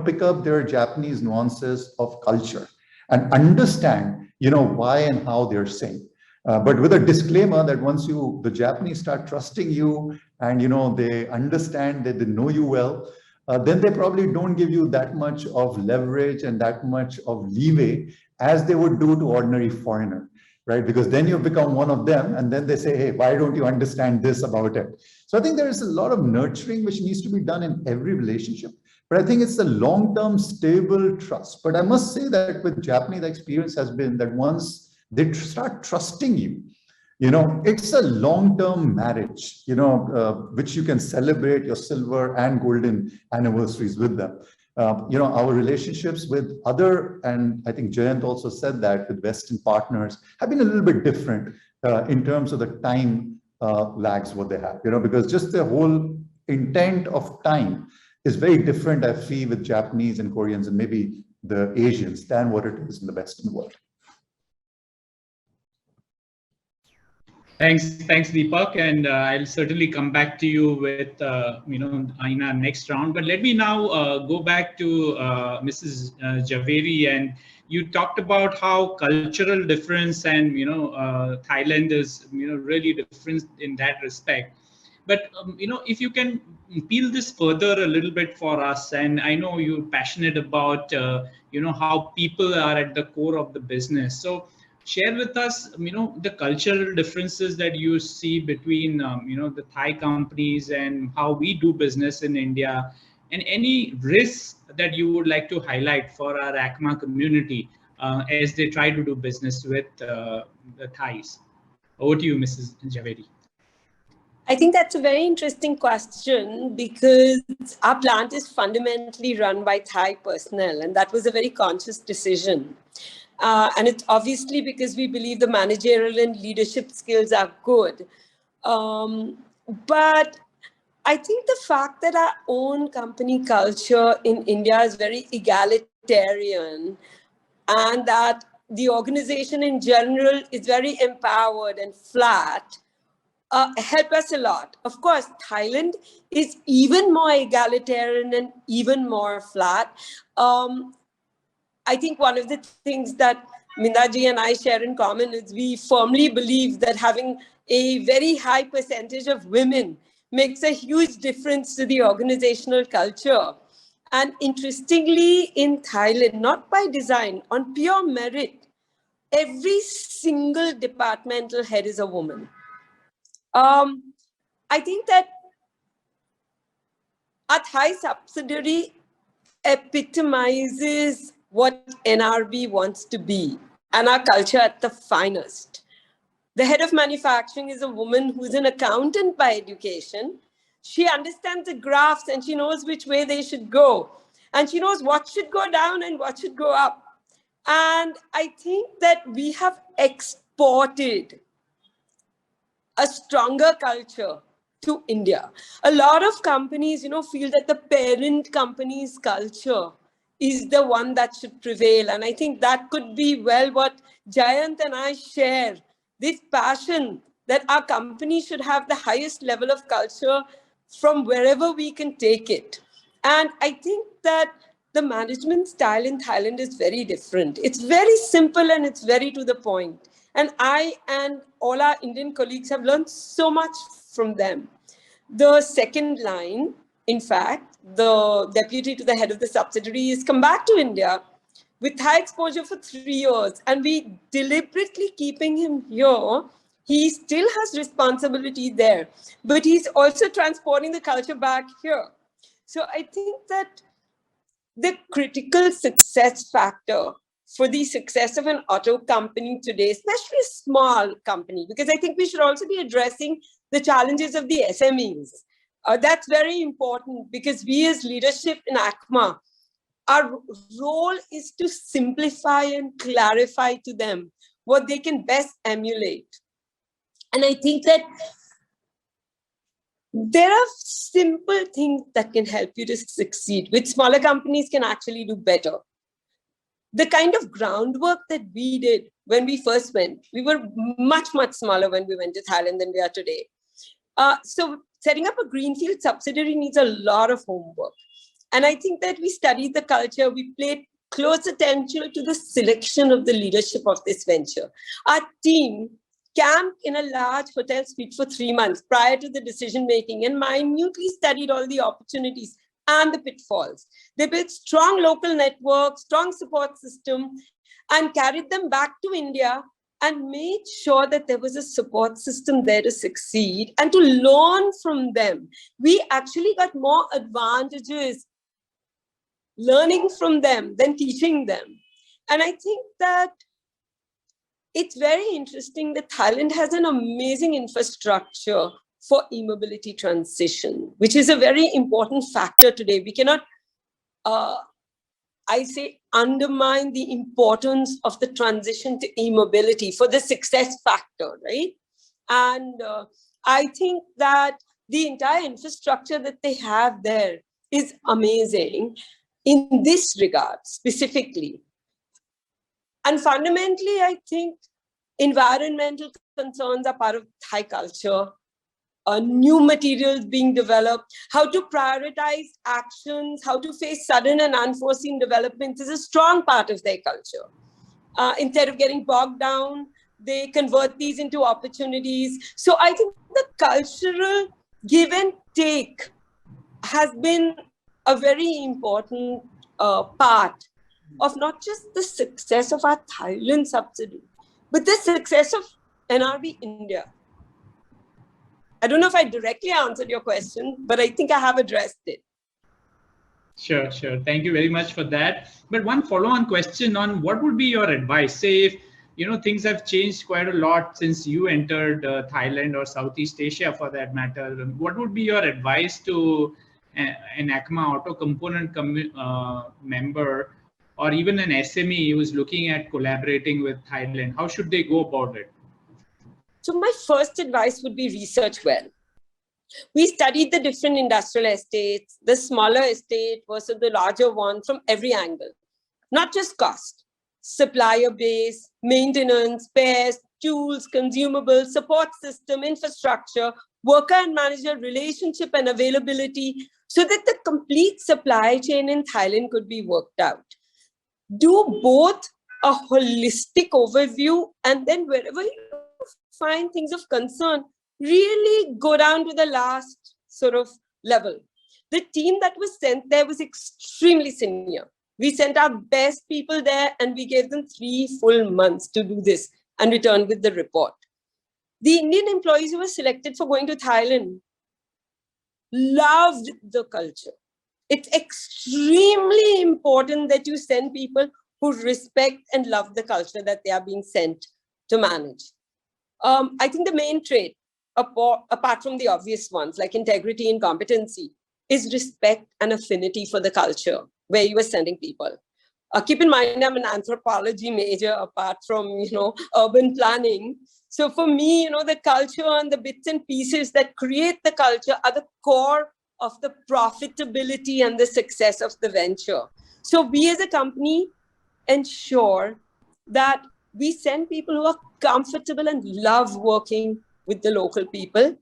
pick up their Japanese nuances of culture and understand, why and how they're saying. But with a disclaimer that once the Japanese start trusting you and, they understand that they know you well, then they probably don't give you that much of leverage and that much of leeway as they would do to ordinary foreigner, right? Because then you become one of them and then they say, hey, why don't you understand this about it? So I think there is a lot of nurturing which needs to be done in every relationship, but I think it's a long-term stable trust. But I must say that with Japanese experience has been that once they start trusting you, it's a long-term marriage, which you can celebrate your silver and golden anniversaries with them. Our relationships with other, and I think Jayant also said that with Western partners have been a little bit different in terms of the time lags what they have, because just the whole intent of time is very different, I feel, with Japanese and Koreans and maybe the Asians than what it is in the Western world. Thanks, Deepak, and I'll certainly come back to you with in our next round. But let me now go back to Mrs. Javeri, and you talked about how cultural difference and Thailand is really different in that respect. But if you can peel this further a little bit for us, and I know you're passionate about how people are at the core of the business. So share with us, the cultural differences that you see between, the Thai companies and how we do business in India, and any risks that you would like to highlight for our ACMA community as they try to do business with the Thais. Over to you, Mrs. Javedi. I think that's a very interesting question because our plant is fundamentally run by Thai personnel, and that was a very conscious decision. And it's obviously because we believe the managerial and leadership skills are good. But I think the fact that our own company culture in India is very egalitarian and that the organization in general is very empowered and flat help us a lot. Of course, Thailand is even more egalitarian and even more flat. I think one of the things that Mindaji and I share in common is we firmly believe that having a very high percentage of women makes a huge difference to the organizational culture. And interestingly, in Thailand, not by design, on pure merit, every single departmental head is a woman. I think that our Thai subsidiary epitomizes what NRB wants to be and our culture at the finest. The head of manufacturing is a woman who's an accountant by education. She understands the graphs and she knows which way they should go. And she knows what should go down and what should go up. And I think that we have exported a stronger culture to India. A lot of companies, feel that the parent company's culture is the one that should prevail. And I think that could be well what Jayant and I share, this passion that our company should have the highest level of culture from wherever we can take it. And I think that the management style in Thailand is very different. It's very simple and it's very to the point. And I and all our Indian colleagues have learned so much from them. The second line, in fact, the deputy to the head of the subsidiary has come back to India with Thai exposure for 3 years. And we deliberately keeping him here. He still has responsibility there, but he's also transporting the culture back here. So I think that the critical success factor for the success of an auto company today, especially a small company, because I think we should also be addressing the challenges of the SMEs. That's very important because we as leadership in ACMA, our role is to simplify and clarify to them what they can best emulate. And I think that there are simple things that can help you to succeed, which smaller companies can actually do better. The kind of groundwork that we did when we first went, we were much, much smaller when we went to Thailand than we are today. So setting up a greenfield subsidiary needs a lot of homework. And I think that we studied the culture, we paid close attention to the selection of the leadership of this venture. Our team camped in a large hotel suite for 3 months prior to the decision making and minutely studied all the opportunities and the pitfalls. They built strong local networks, strong support system, and carried them back to India and made sure that there was a support system there to succeed and to learn from them. We actually got more advantages learning from them than teaching them. And I think that it's very interesting that Thailand has an amazing infrastructure for e-mobility transition, which is a very important factor today. We cannot, undermine the importance of the transition to e-mobility for the success factor, right? And I think that the entire infrastructure that they have there is amazing in this regard specifically. And fundamentally, I think environmental concerns are part of Thai culture. New materials being developed, how to prioritize actions, how to face sudden and unforeseen developments is a strong part of their culture. Instead of getting bogged down, they convert these into opportunities. So I think the cultural give and take has been a very important part of not just the success of our Thailand subsidiary, but the success of NRB India. I don't know if I directly answered your question, but I think I have addressed it. Sure, sure. Thank you very much for that. But one follow-on question on what would be your advice? Say if things have changed quite a lot since you entered Thailand or Southeast Asia, for that matter. What would be your advice to an ACMA auto component member, or even an SME who is looking at collaborating with Thailand? How should they go about it? So my first advice would be research well. We studied the different industrial estates, the smaller estate versus the larger one from every angle, not just cost, supplier base, maintenance, spares, tools, consumables, support system, infrastructure, worker and manager relationship and availability, so that the complete supply chain in Thailand could be worked out. Do both a holistic overview, and then wherever you find things of concern, really go down to the last sort of level. The team that was sent there was extremely senior. We sent our best people there and we gave them 3 full months to do this and return with the report. The Indian employees who were selected for going to Thailand loved the culture. It's extremely important that you send people who respect and love the culture that they are being sent to manage. I think the main trait, apart from the obvious ones like integrity and competency, is respect and affinity for the culture where you are sending people. Keep in mind, I'm an anthropology major apart from, urban planning. So for me, the culture and the bits and pieces that create the culture are the core of the profitability and the success of the venture. So we as a company ensure that we send people who are comfortable and love working with the local people,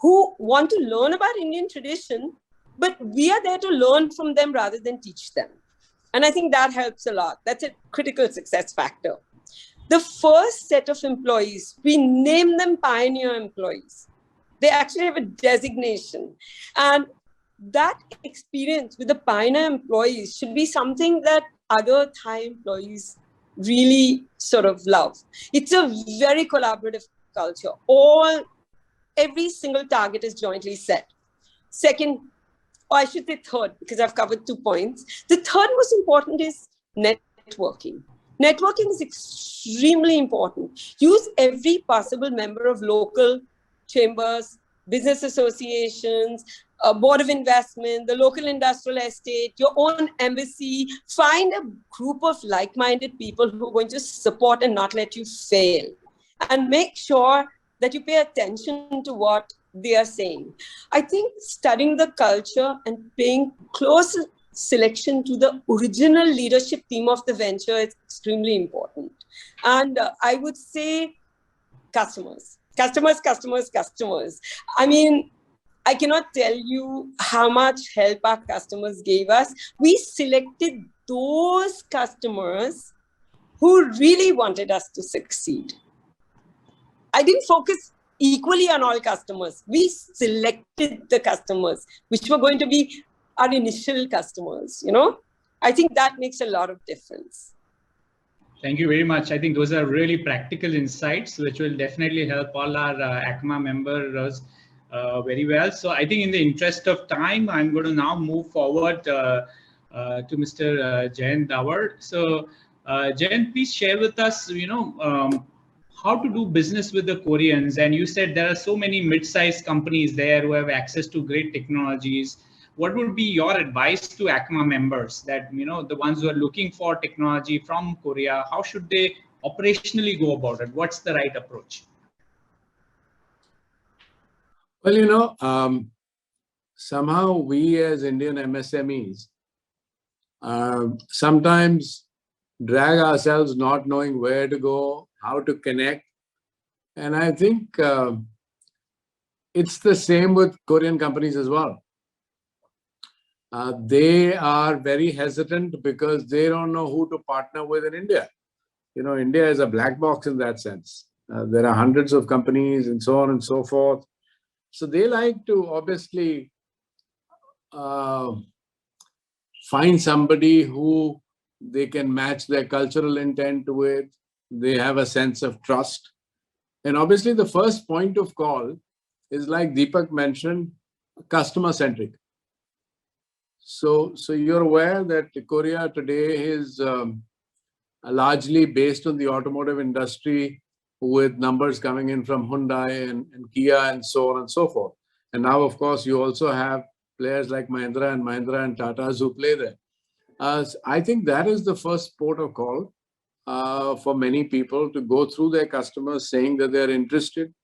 who want to learn about Indian tradition, but we are there to learn from them rather than teach them. And I think that helps a lot. That's a critical success factor. The first set of employees, we name them pioneer employees. They actually have a designation. And that experience with the pioneer employees should be something that other Thai employees really sort of love. It's a very collaborative culture. Every single target is jointly set. Second, or I should say third, because I've covered 2 points. The third most important is networking. Networking is extremely important. Use every possible member of local chambers, business associations, board of investment, the local industrial estate, your own embassy. Find a group of like-minded people who are going to support and not let you fail. And make sure that you pay attention to what they are saying. I think studying the culture and paying close selection to the original leadership team of the venture is extremely important. And I would say customers. I mean, I cannot tell you how much help our customers gave us. We selected those customers who really wanted us to succeed. I didn't focus equally on all customers. We selected the customers, which were going to be our initial customers, I think that makes a lot of difference. Thank you very much. I think those are really practical insights, which will definitely help all our ACMA members very well. So I think in the interest of time, I'm going to now move forward to Mr. Jayant Dawar. So Jayant, please share with us, how to do business with the Koreans. And you said there are so many mid-sized companies there who have access to great technologies. What would be your advice to ACMA members that, the ones who are looking for technology from Korea, how should they operationally go about it? What's the right approach? Well, somehow we as Indian MSMEs sometimes drag ourselves not knowing where to go, how to connect. And I think it's the same with Korean companies as well. They are very hesitant because they don't know who to partner with in India. India is a black box in that sense. There are hundreds of companies and so on and so forth. So they like to obviously find somebody who they can match their cultural intent with. They have a sense of trust. And obviously the first point of call is, like Deepak mentioned, customer centric. So you're aware that Korea today is largely based on the automotive industry, with numbers coming in from Hyundai and Kia and so on and so forth. And now, of course, you also have players like Mahindra and Tata's who play there. I think that is the first port of call for many people to go through their customers saying that they're interested.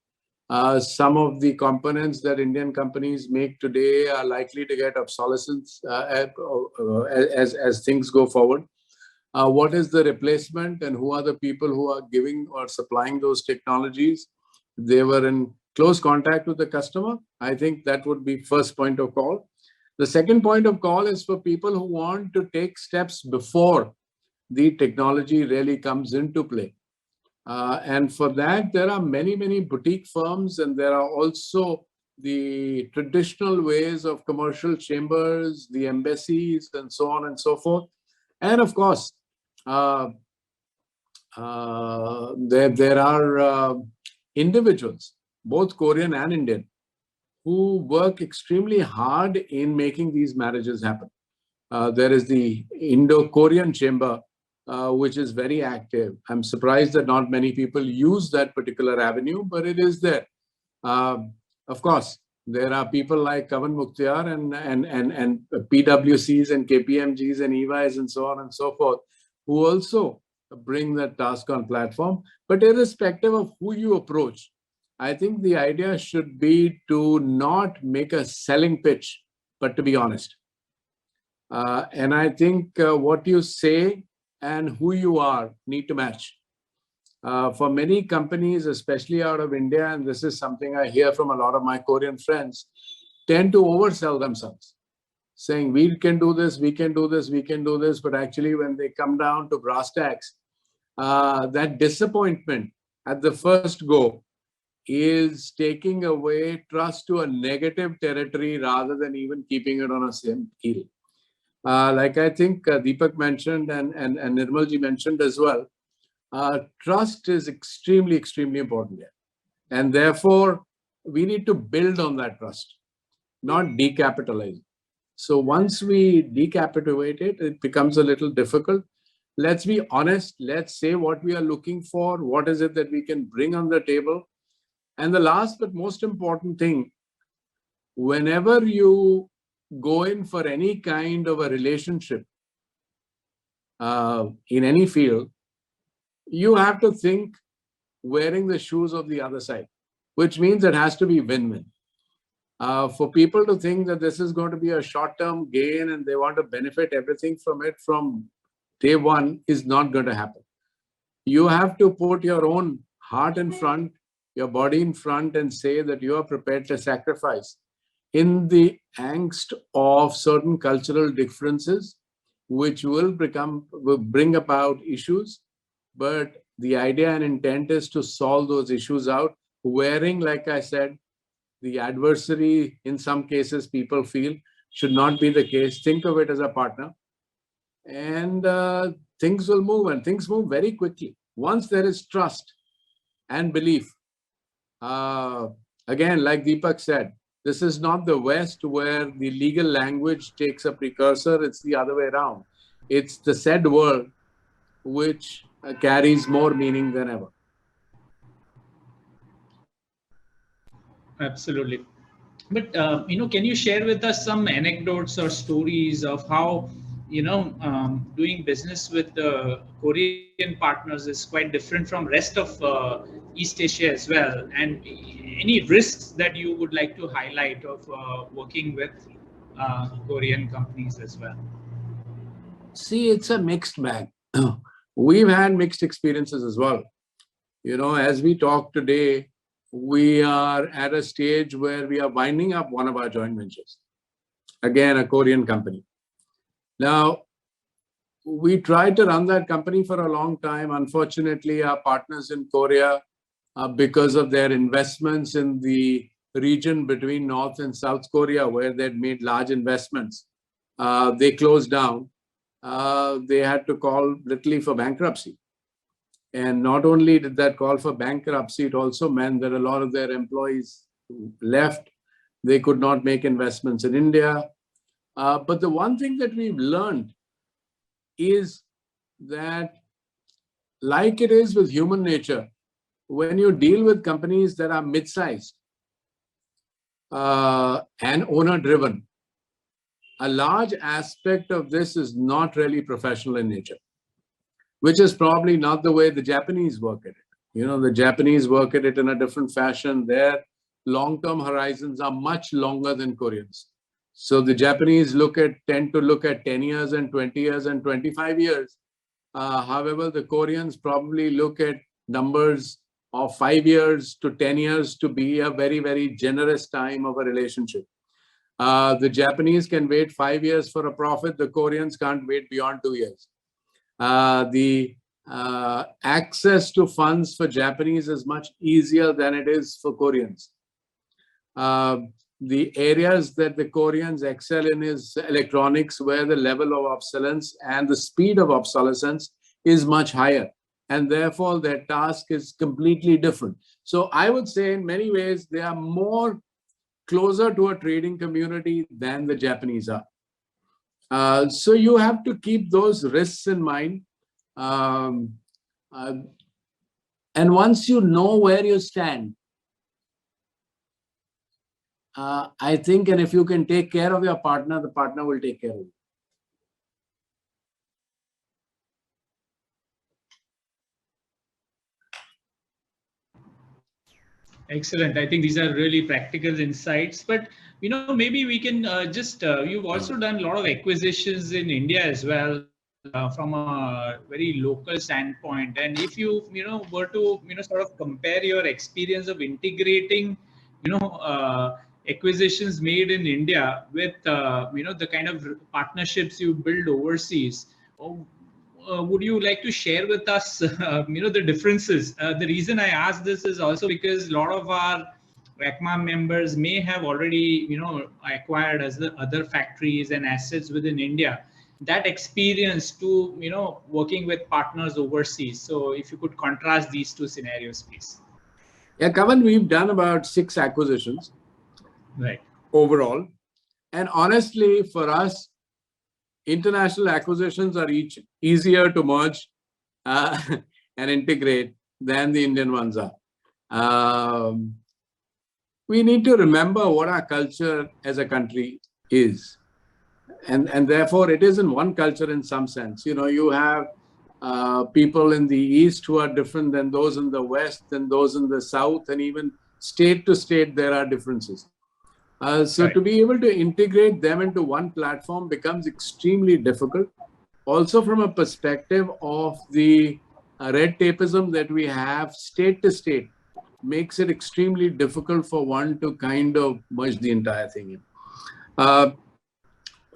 Some of the components that Indian companies make today are likely to get obsolescence as things go forward. What is the replacement and who are the people who are giving or supplying those technologies? They were in close contact with the customer. I think that would be first point of call. The second point of call is for people who want to take steps before the technology really comes into play. And for that, there are many, many boutique firms, and there are also the traditional ways of commercial chambers, the embassies, and so on and so forth. And of course, there are individuals, both Korean and Indian, who work extremely hard in making these marriages happen. There is the Indo-Korean Chamber, which is very active. I'm surprised that not many people use that particular avenue, but it is there. Of course, there are people like Kavan Mukhtiar and PWCs and KPMGs and EYs and so on and so forth, who also bring that task on platform. But irrespective of who you approach, I think the idea should be to not make a selling pitch, but to be honest. And I think what you say and who you are need to match. For many companies, especially out of India, and this is something I hear from a lot of my Korean friends, tend to oversell themselves, saying we can do this, we can do this, we can do this. But actually, when they come down to brass tacks, that disappointment at the first go is taking away trust to a negative territory rather than even keeping it on a same keel. Like I think Deepak mentioned and Nirmalji mentioned as well, trust is extremely, extremely important here. And therefore, we need to build on that trust, not decapitalize it. So once we decapitate it, it becomes a little difficult. Let's be honest. Let's say what we are looking for. What is it that we can bring on the table? And the last but most important thing, whenever you go in for any kind of a relationship in any field, you have to think wearing the shoes of the other side, which means it has to be win-win. For people to think that this is going to be a short-term gain and they want to benefit everything from it from day one is not going to happen. You have to put your own heart in front, your body in front, and say that you are prepared to sacrifice in the angst of certain cultural differences, which will bring about issues. But the idea and intent is to solve those issues out, wearing, like I said, the adversary in some cases people feel should not be the case. Think of it as a partner, and things will move, and things move very quickly. Once there is trust and belief, again, like Deepak said, this is not the West where the legal language takes a precursor. It's the other way around. It's the said word which carries more meaning than ever. Absolutely. But, can you share with us some anecdotes or stories of how, doing business with the Korean partners is quite different from rest of East Asia as well? And any risks that you would like to highlight of working with Korean companies as well? See, it's a mixed bag. We've had mixed experiences as well. As we talk today, we are at a stage where we are winding up one of our joint ventures. Again, a Korean company. Now, we tried to run that company for a long time. Unfortunately, our partners in Korea, because of their investments in the region between North and South Korea, where they'd made large investments, they closed down. They had to call literally for bankruptcy. And not only did that call for bankruptcy, it also meant that a lot of their employees left. They could not make investments in India. But the one thing that we've learned is that, like it is with human nature, when you deal with companies that are mid-sized and owner-driven, a large aspect of this is not really professional in nature, which is probably not the way the Japanese work at it. The Japanese work at it in a different fashion. Their long-term horizons are much longer than Koreans. So the Japanese tend to look at 10 years and 20 years and 25 years. However, the Koreans probably look at numbers of 5 years to 10 years to be a very, very generous time of a relationship. The Japanese can wait 5 years for a profit. The Koreans can't wait beyond 2 years. The access to funds for Japanese is much easier than it is for Koreans. The areas that the Koreans excel in is electronics, where the level of obsolescence and the speed of obsolescence is much higher. And therefore, their task is completely different. So I would say in many ways, they are more closer to a trading community than the Japanese are. So you have to keep those risks in mind. And once you know where you stand, I think, and if you can take care of your partner, the partner will take care of you. Excellent. I think these are really practical insights. But maybe we can you've also done a lot of acquisitions in India as well, from a very local standpoint. And if you were to sort of compare your experience of integrating acquisitions made in India with the kind of partnerships you build overseas, would you like to share with us the differences? The reason I ask this is also because a lot of our ACMA members may have already acquired as the other factories and assets within India. That experience to working with partners overseas. So if you could contrast these two scenarios, please. Yeah, Kavan, we've done about 6 acquisitions, right, overall. And honestly, for us, international acquisitions are easier to merge and integrate than the Indian ones are. We need to remember what our culture as a country is. And therefore, it isn't one culture in some sense. You have people in the East who are different than those in the West and those in the South, and even state to state, there are differences. So right. To be able to integrate them into one platform becomes extremely difficult. Also from a perspective of the red tapeism that we have state to state, makes it extremely difficult for one to kind of merge the entire thing in.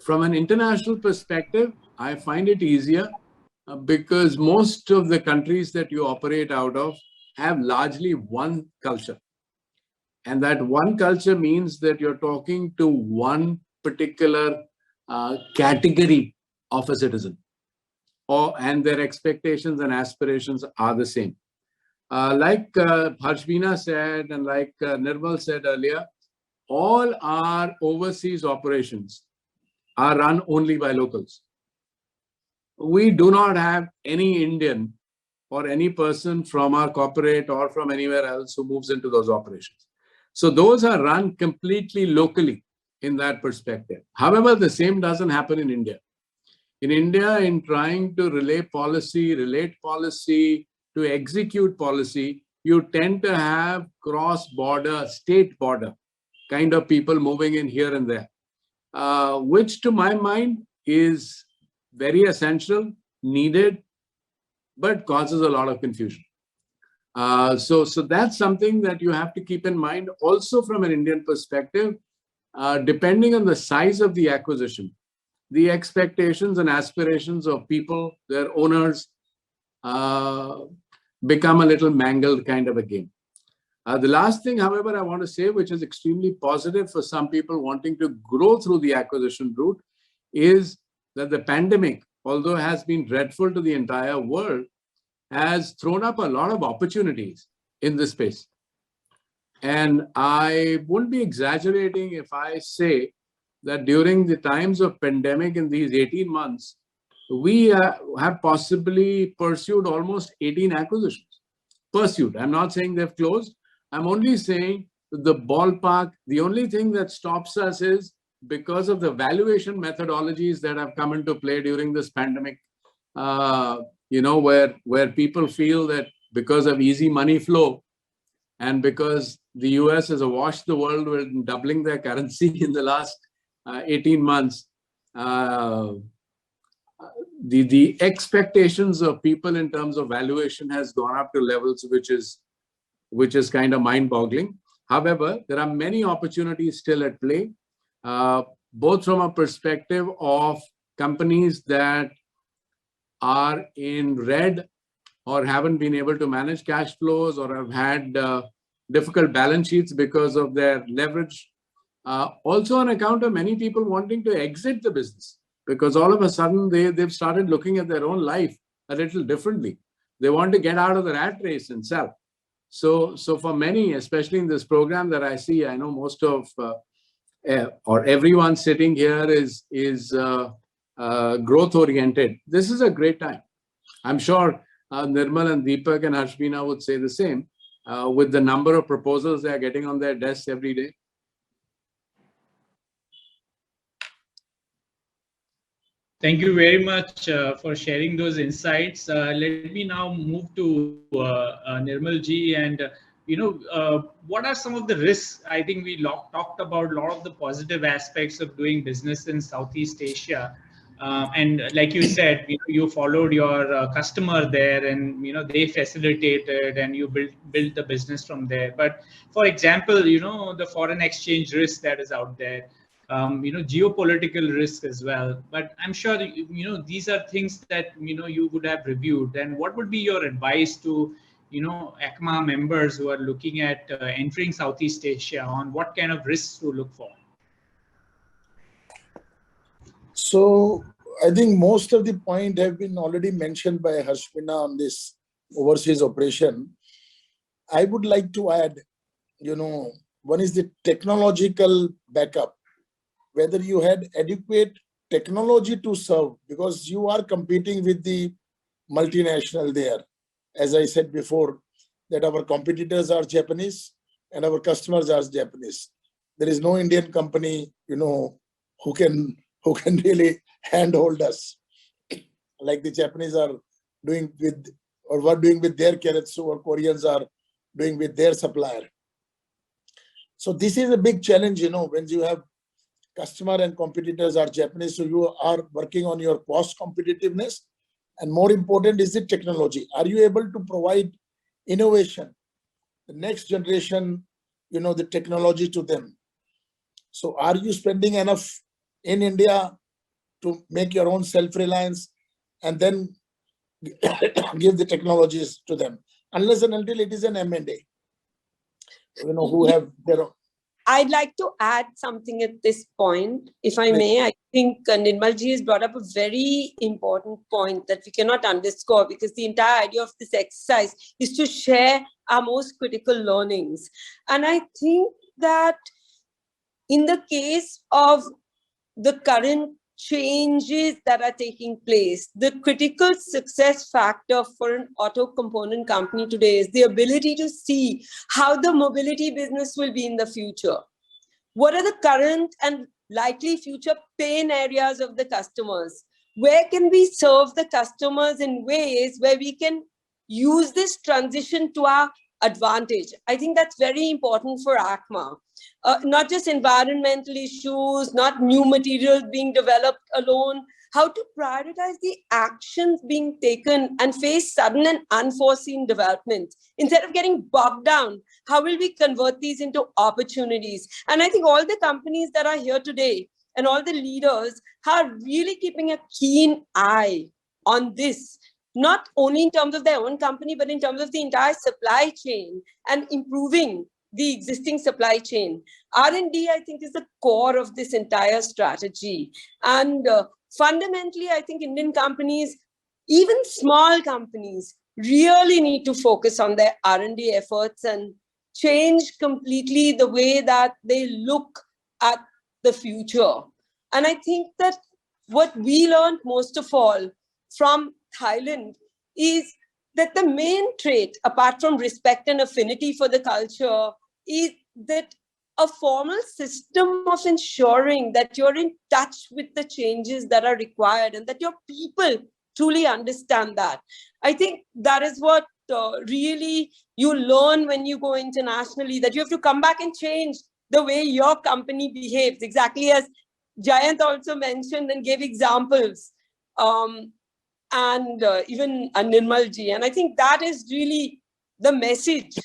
From an international perspective, I find it easier because most of the countries that you operate out of have largely one culture. And that one culture means that you're talking to one particular category of a citizen, and their expectations and aspirations are the same. Like Harshbina said, and like Nirmal said earlier, all our overseas operations are run only by locals. We do not have any Indian or any person from our corporate or from anywhere else who moves into those operations. So those are run completely locally in that perspective. However, the same doesn't happen in India. In India, in trying to relate policy, to execute policy, you tend to have cross-border, state border kind of people moving in here and there, which to my mind is very essential, needed, but causes a lot of confusion. So that's something that you have to keep in mind. Also from an Indian perspective, depending on the size of the acquisition, the expectations and aspirations of people, their owners, become a little mangled kind of a game. The last thing, however, I want to say, which is extremely positive for some people wanting to grow through the acquisition route, is that the pandemic, although it has been dreadful to the entire world, has thrown up a lot of opportunities in this space. And I wouldn't be exaggerating if I say that during the times of pandemic in these 18 months, we have possibly pursued almost 18 acquisitions. Pursued. I'm not saying they've closed. I'm only saying the ballpark, the only thing that stops us is because of the valuation methodologies that have come into play during this pandemic, where people feel that because of easy money flow and because the US has awash the world with doubling their currency in the last 18 months, the expectations of people in terms of valuation has gone up to levels which is kind of mind-boggling. However, there are many opportunities still at play, both from a perspective of companies that are in red or haven't been able to manage cash flows or have had difficult balance sheets because of their leverage. Also on account of many people wanting to exit the business, because all of a sudden they've started looking at their own life a little differently. They want to get out of the rat race and sell. So for many, especially in this program that I see, I know most of or everyone sitting here is growth oriented. This is a great time. I'm sure Nirmal and Deepak and Harshbina would say the same with the number of proposals they are getting on their desks every day. Thank you very much for sharing those insights. Let me now move to Nirmal ji, and what are some of the risks? I think we talked about a lot of the positive aspects of doing business in Southeast Asia, and like you said, you followed your customer there, and they facilitated, and you built the business from there. But for example, the foreign exchange risk that is out there. Geopolitical risk as well. But I'm sure these are things that you would have reviewed. And what would be your advice to ACMA members who are looking at entering Southeast Asia on what kind of risks to look for? So I think most of the point have been already mentioned by Harshbina on this overseas operation. I would like to add, one is the technological backup. Whether you had adequate technology to serve, because you are competing with the multinational there. As I said before, that our competitors are Japanese and our customers are Japanese. There is no Indian company, who can really handhold us like the Japanese are doing with, or were doing with their Keiretsu, or Koreans are doing with their supplier. So this is a big challenge, when you have customer and competitors are Japanese, so you are working on your cost competitiveness, and more important is the technology. Are you able to provide innovation, the next generation, the technology to them? So are you spending enough in India to make your own self-reliance and then give the technologies to them? Unless and until it is an M&A, who have their own. I'd like to add something at this point, if I may. I think Nirmalji has brought up a very important point that we cannot underscore, because the entire idea of this exercise is to share our most critical learnings. And I think that in the case of the current changes that are taking place, the critical success factor for an auto component company today is the ability to see how the mobility business will be in the future. What are the current and likely future pain areas of the customers? Where can we serve the customers in ways where we can use this transition to our advantage? I think that's very important for ACMA. Not just environmental issues, not new materials being developed alone, how to prioritize the actions being taken and face sudden and unforeseen developments. Instead of getting bogged down, how will we convert these into opportunities? And I think all the companies that are here today and all the leaders are really keeping a keen eye on this, not only in terms of their own company, but in terms of the entire supply chain and improving the existing supply chain. R&D, I think, is the core of this entire strategy. And fundamentally, I think Indian companies, even small companies, really need to focus on their R&D efforts and change completely the way that they look at the future. And I think that what we learned most of all from Thailand is that the main trait, apart from respect and affinity for the culture, is that a formal system of ensuring that you're in touch with the changes that are required and that your people truly understand that. I think that is what really you learn when you go internationally, that you have to come back and change the way your company behaves, exactly as Jayant also mentioned and gave examples, and even Nirmalji. And I think that is really the message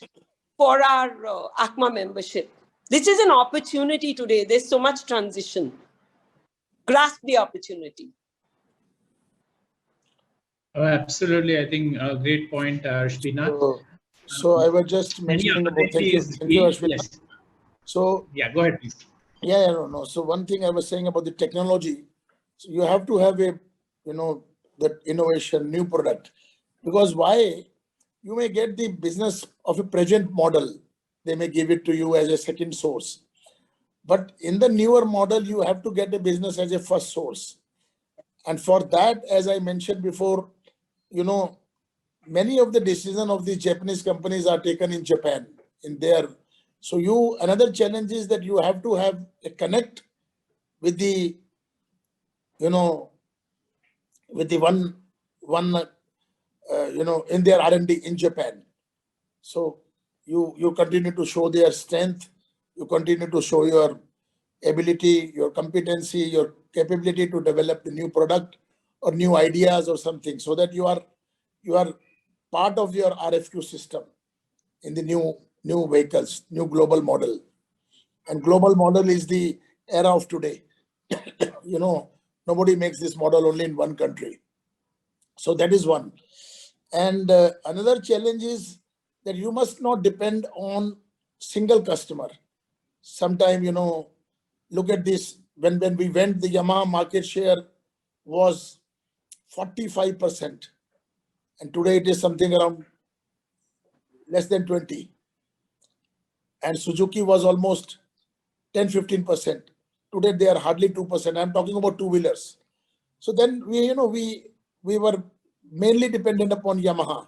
for our ACMA membership. This is an opportunity today. There's so much transition. Grasp the opportunity. Oh, absolutely. I think a great point, Ashbina. So I was just mentioning about, thank you, Ashwin. Yes. So Yeah, go ahead, please. yeah, no. So one thing I was saying about the technology, so you have to have a, that innovation, new product, because why? You may get the business of a present model. They may give it to you as a second source. But in the newer model, you have to get a business as a first source. And for that, as I mentioned before, many of the decisions of the Japanese companies are taken in Japan, in their. So another challenge is that you have to have a connect with the, with the one, in their R&D in Japan. So you continue to show their strength, you continue to show your ability, your competency, your capability to develop the new product or new ideas or something, so that you are part of your RFQ system in the new vehicles, new global model. And global model is the era of today. Nobody makes this model only in one country. So that is one. And another challenge is that you must not depend on single customer. Sometime, look at this. When we went, the Yamaha market share was 45%. And today it is something around less than 20. And Suzuki was almost 10-15%. Today they are hardly 2%. I'm talking about two-wheelers. So then we were mainly dependent upon Yamaha.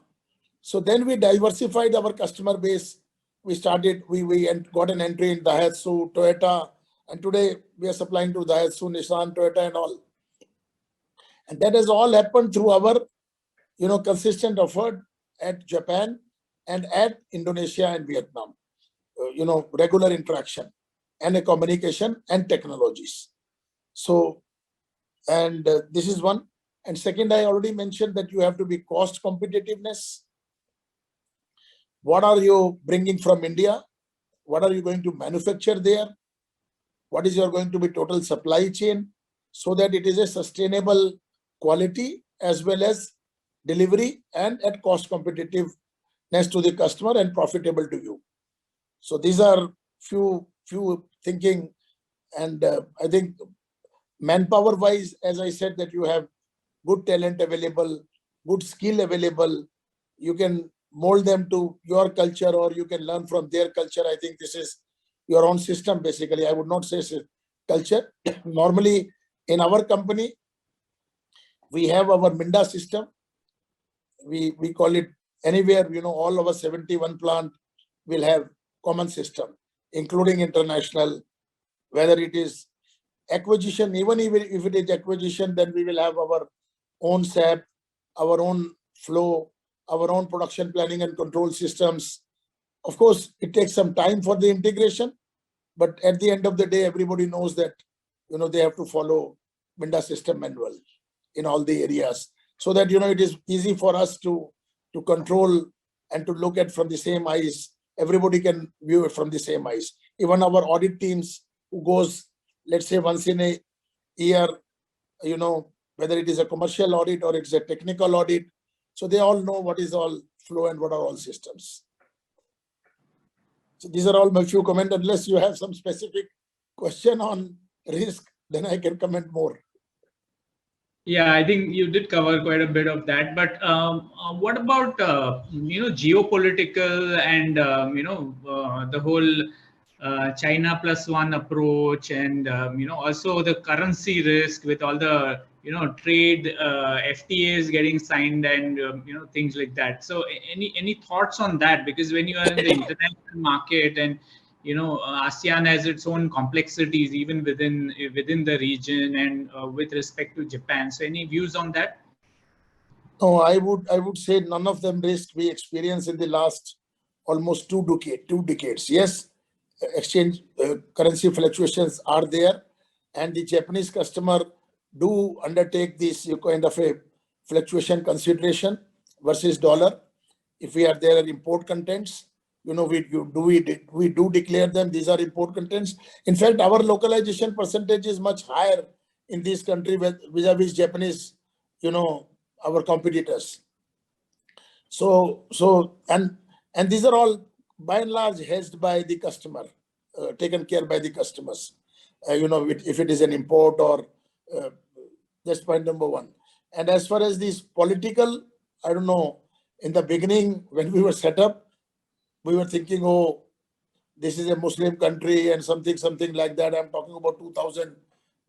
So then we diversified our customer base. We got an entry in Daihatsu, Toyota, and today we are supplying to Daihatsu, Nissan, Toyota, and all. And that has all happened through our, consistent effort at Japan and at Indonesia and Vietnam. Regular interaction and a communication and technologies. So, and this is one. And second, I already mentioned that you have to be cost competitiveness. What are you bringing from India? What are you going to manufacture there? What is your going to be total supply chain, so that it is a sustainable quality as well as delivery and at cost competitiveness to the customer and profitable to you. So these are few thinking, and I think manpower wise, as I said, that you have good talent available, good skill available, you can mold them to your culture or you can learn from their culture. I think this is your own system, basically. I would not say culture. Normally, in our company, we have our Minda system. We call it anywhere, all our 71 plant will have common system, including international, whether it is acquisition, even if it is acquisition, then we will have our own SAP, our own flow, our own production planning and control systems. Of course, it takes some time for the integration, but at the end of the day, everybody knows that, they have to follow Minda system manual in all the areas, so that, it is easy for us to control and to look at from the same eyes. Everybody can view it from the same eyes. Even our audit teams who goes, let's say once in a year, whether it is a commercial audit or it's a technical audit. So they all know what is all flow and what are all systems. So these are all my few comments. Unless you have some specific question on risk, then I can comment more. Yeah, I think you did cover quite a bit of that. But what about geopolitical and the whole China plus one approach, and also the currency risk with all the trade FTAs getting signed, and things like that. So any thoughts on that? Because when you are in the international market, and ASEAN has its own complexities even within the region, and with respect to Japan. So any views on that? No, I would say none of them risk we experienced in the last almost two decades. Yes, exchange currency fluctuations are there, and the Japanese customer do undertake this kind of a fluctuation consideration versus dollar. If we are there are import contents, we do declare them. These are import contents. In fact, our localization percentage is much higher in this country vis-a-vis Japanese, our competitors. And these are all by and large hedged by the customer, taken care by the customers. If it is an import or that's point number one. And as far as this political, I don't know. In the beginning, when we were set up, we were thinking, oh, this is a Muslim country and something like that. I'm talking about 2000,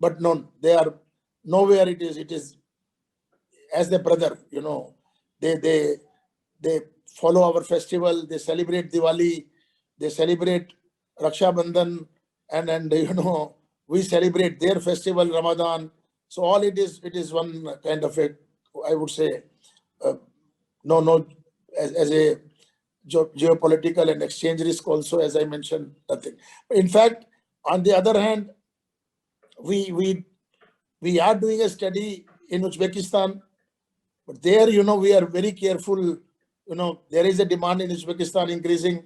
but no, they are nowhere. It is as the brother. They follow our festival. They celebrate Diwali. They celebrate Raksha Bandhan, and we celebrate their festival Ramadan. So all it is one kind of a, I would say, no, as a geopolitical and exchange risk also, as I mentioned, nothing. In fact, on the other hand, we are doing a study in Uzbekistan, but there, we are very careful. There is a demand in Uzbekistan increasing.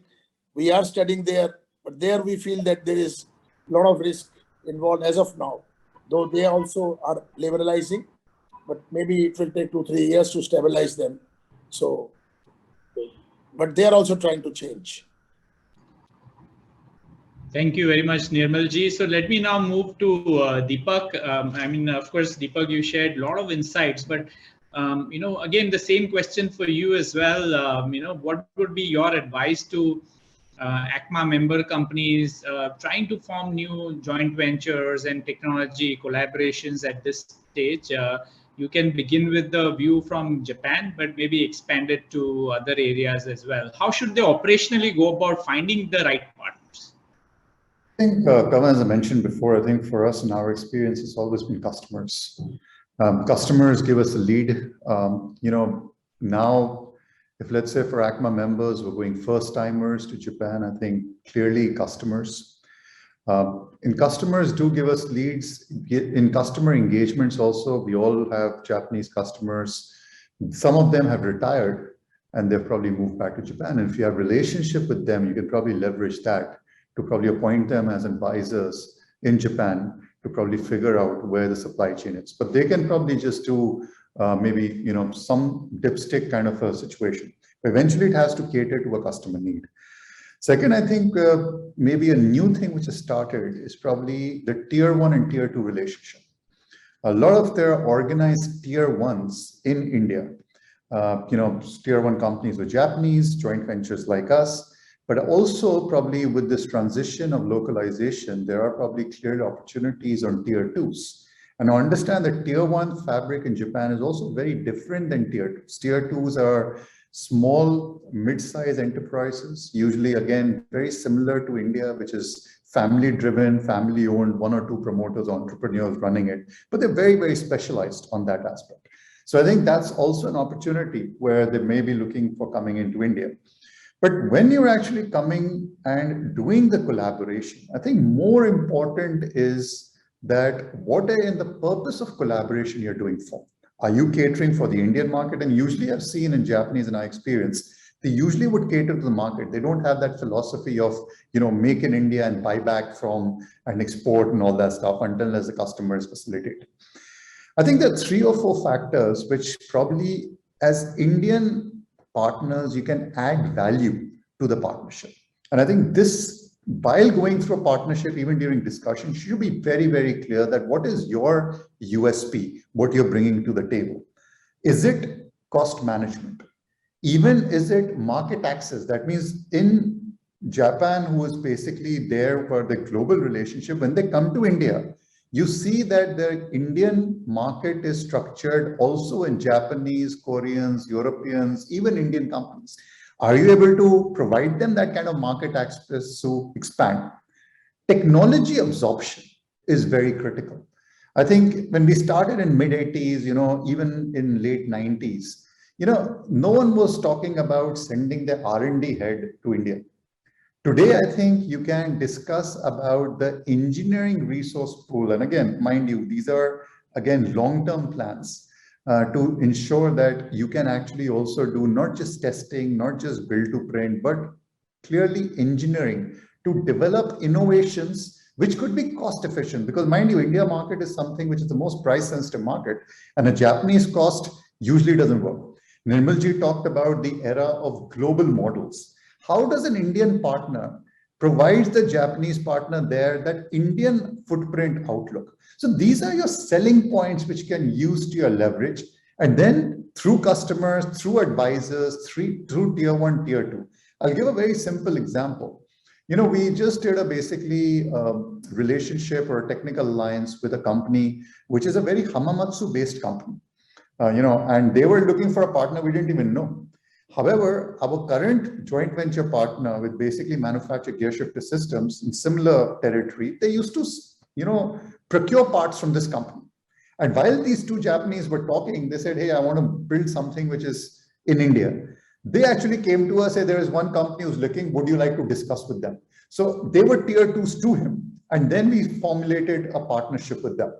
We are studying there, but there we feel that there is a lot of risk involved as of now, though they also are liberalizing, but maybe it will take 2-3 years to stabilize them. So, but they are also trying to change. Thank you very much, Nirmal ji. So let me now move to Deepak. Of course, Deepak, you shared a lot of insights, but again, the same question for you as well. What would be your advice to ACMA member companies trying to form new joint ventures and technology collaborations at this stage? You can begin with the view from Japan, but maybe expand it to other areas as well. How should they operationally go about finding the right partners? I think, Kavan, as I mentioned before, I think for us in our experience, it's always been customers. Customers give us a lead. Now, if let's say for ACMA members, we're going first timers to Japan, I think clearly customers. And customers do give us leads. In customer engagements also, we all have Japanese customers. Some of them have retired and they've probably moved back to Japan. And if you have a relationship with them, you can probably leverage that to probably appoint them as advisors in Japan to probably figure out where the supply chain is. But they can probably just do maybe some dipstick kind of a situation. Eventually, it has to cater to a customer need. Second, I think maybe a new thing which has started is probably the tier 1 and tier 2 relationship. A lot of their organized tier 1s in India, tier 1 companies with Japanese, joint ventures like us, but also probably with this transition of localization, there are probably clear opportunities on tier 2s. And I understand that tier 1 fabric in Japan is also very different than tier 2s. Tier 2s are small, mid-sized enterprises, usually again, very similar to India, which is family-driven, family-owned, 1 or 2 promoters, entrepreneurs running it, but they're very, very specialized on that aspect. So I think that's also an opportunity where they may be looking for coming into India. But when you're actually coming and doing the collaboration, I think more important is that what is the purpose of collaboration you're doing for? Are you catering for the Indian market? And usually I've seen in Japanese in our experience, they usually would cater to the market. They don't have that philosophy of, make in India and buy back from and export and all that stuff until as the customer is facilitated. I think there are 3 or 4 factors which probably as Indian partners, you can add value to the partnership. And I think this, while going through a partnership, even during discussion, you should be very, very clear that what is your USP, what you're bringing to the table. Is it cost management? Even is it market access? That means in Japan, who is basically there for the global relationship, when they come to India, you see that the Indian market is structured also in Japanese, Koreans, Europeans, even Indian companies. Are you able to provide them that kind of market access to expand? Technology absorption is very critical. I think when we started in mid 80s, even in late 90s, no one was talking about sending the R&D head to India. Today, I think you can discuss about the engineering resource pool. And again, mind you, these are, again, long-term plans to ensure that you can actually also do not just testing, not just build to print, but clearly engineering to develop innovations which could be cost efficient. Because mind you, India market is something which is the most price sensitive market, and a Japanese cost usually doesn't work. Nirmalji talked about the era of global models. How does an Indian partner provide the Japanese partner there that Indian footprint outlook? So these are your selling points which can use to your leverage. And then through customers, through advisors, through tier 1, tier 2. I'll give a very simple example. We just did a basically relationship or a technical alliance with a company, which is a very Hamamatsu based company. And they were looking for a partner we didn't even know. However, our current joint venture partner with basically manufacture gear shifter systems in similar territory, they used to, procure parts from this company. And while these two Japanese were talking, they said, hey, I want to build something which is in India. They actually came to us, say, there is one company who's looking, would you like to discuss with them? So they were tier 2s to him. And then we formulated a partnership with them.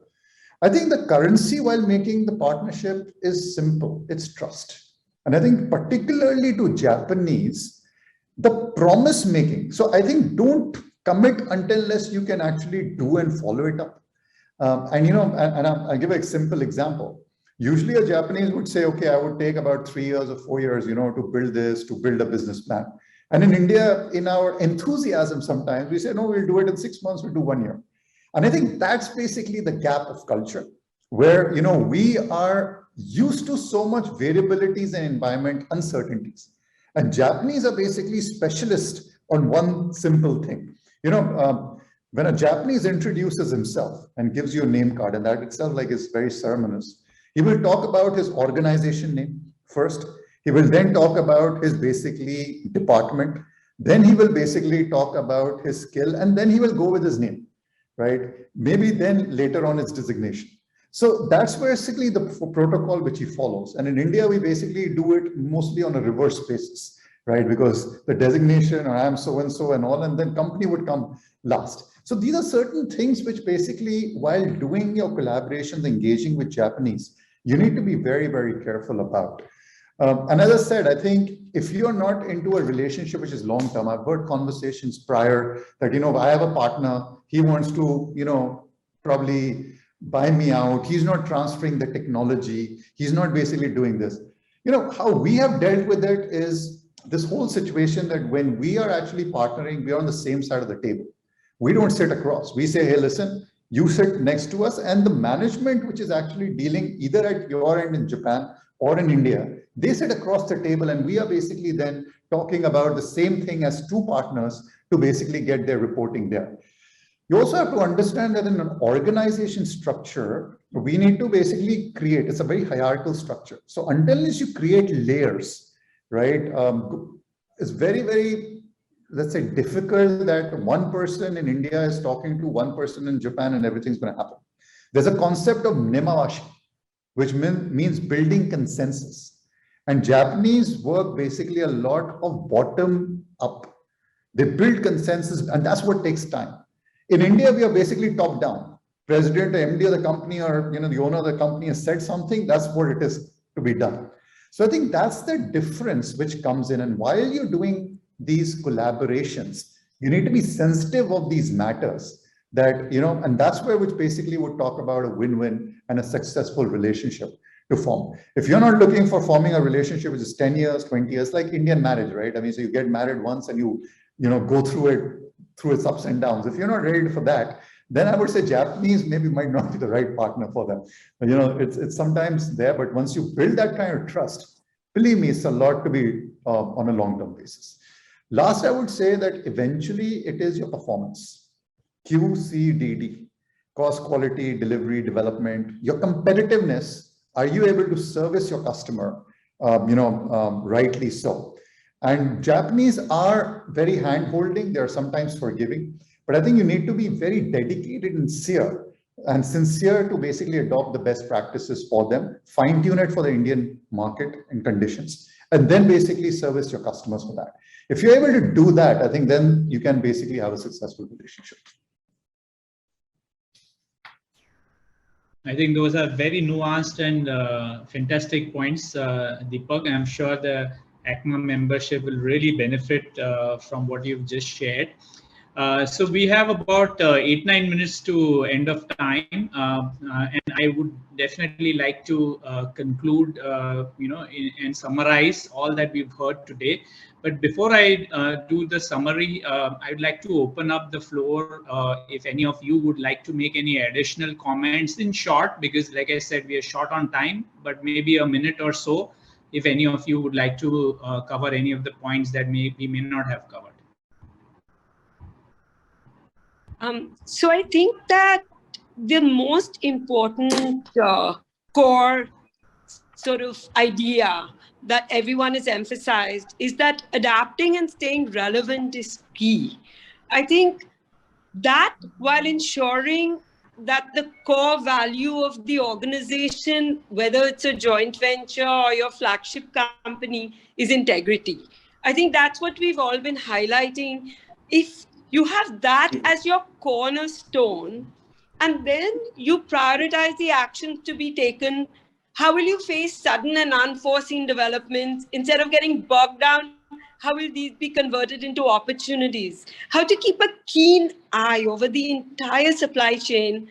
I think the currency while making the partnership is simple, it's trust. And I think particularly to Japanese, the promise making. So I think don't commit unless you can actually do and follow it up. I'll give a simple example. Usually a Japanese would say, okay, I would take about 3 years or 4 years, to build this, to build a business plan. And in India, in our enthusiasm, sometimes we say, no, we'll do it in 6 months, we'll do 1 year. And I think that's basically the gap of culture where, we are used to so much variabilities and environment uncertainties. And Japanese are basically specialists on one simple thing. When a Japanese introduces himself and gives you a name card, and that itself is very ceremonious, he will talk about his organization name first. He will then talk about his basically department. Then he will basically talk about his skill, and then he will go with his name, right? Maybe then later on his designation. So that's basically the protocol which he follows. And in India, we basically do it mostly on a reverse basis, right? Because the designation, or I'm so-and-so and all, and then company would come last. So these are certain things which basically, while doing your collaborations, engaging with Japanese, you need to be very, very careful about. And as I said, I think if you're not into a relationship which is long-term, I've heard conversations prior that, I have a partner, he wants to, probably buy me out. He's not transferring the technology. He's not basically doing this. How we have dealt with it is this whole situation that when we are actually partnering, we are on the same side of the table. We don't sit across. We say, hey, listen, you sit next to us, and the management, which is actually dealing either at your end in Japan or in India, they sit across the table, and we are basically then talking about the same thing as two partners to basically get their reporting there. You also have to understand that in an organization structure, we need to basically create, it's a very hierarchical structure. So until you create layers, right, it's very, very, let's say, difficult that one person in India is talking to one person in Japan and everything's going to happen. There's a concept of nemawashi, which means building consensus. And Japanese work basically a lot of bottom up. They build consensus, and that's what takes time. In India, we are basically top down. President or MD of the company or the owner of the company has said something, that's what it is to be done. So I think that's the difference which comes in. And while you're doing these collaborations, you need to be sensitive of these matters that, and that's where which basically would talk about a win-win and a successful relationship to form. If you're not looking for forming a relationship which is 10 years, 20 years, like Indian marriage, right? I mean, so you get married once and you go through its ups and downs. If you're not ready for that, then I would say Japanese maybe might not be the right partner for them. It's sometimes there, but once you build that kind of trust, believe me, it's a lot to be on a long-term basis. Last, I would say that eventually it is your performance. QCDD, cost, quality, delivery, development, your competitiveness. Are you able to service your customer, rightly so? And Japanese are very hand-holding. They're sometimes forgiving, but I think you need to be very dedicated and sincere to basically adopt the best practices for them, fine-tune it for the Indian market and conditions, and then basically service your customers for that. If you're able to do that, I think then you can basically have a successful relationship. I think those are very nuanced and fantastic points, Deepak. I'm sure the ACMA membership will really benefit from what you've just shared. So we have about 8-9 minutes to end of time, and I would definitely like to conclude, and summarize all that we've heard today. But before I do the summary, I'd like to open up the floor if any of you would like to make any additional comments in short, because like I said, we are short on time, but maybe a minute or so, if any of you would like to cover any of the points that we may not have covered. So I think that the most important core sort of idea that everyone has emphasized is that adapting and staying relevant is key. I think that while ensuring that the core value of the organization, whether it's a joint venture or your flagship company, is integrity. I think that's what we've all been highlighting. If you have that as your cornerstone, and then you prioritize the actions to be taken, how will you face sudden and unforeseen developments? Instead of getting bogged down, how will these be converted into opportunities? How to keep a keen eye over the entire supply chain,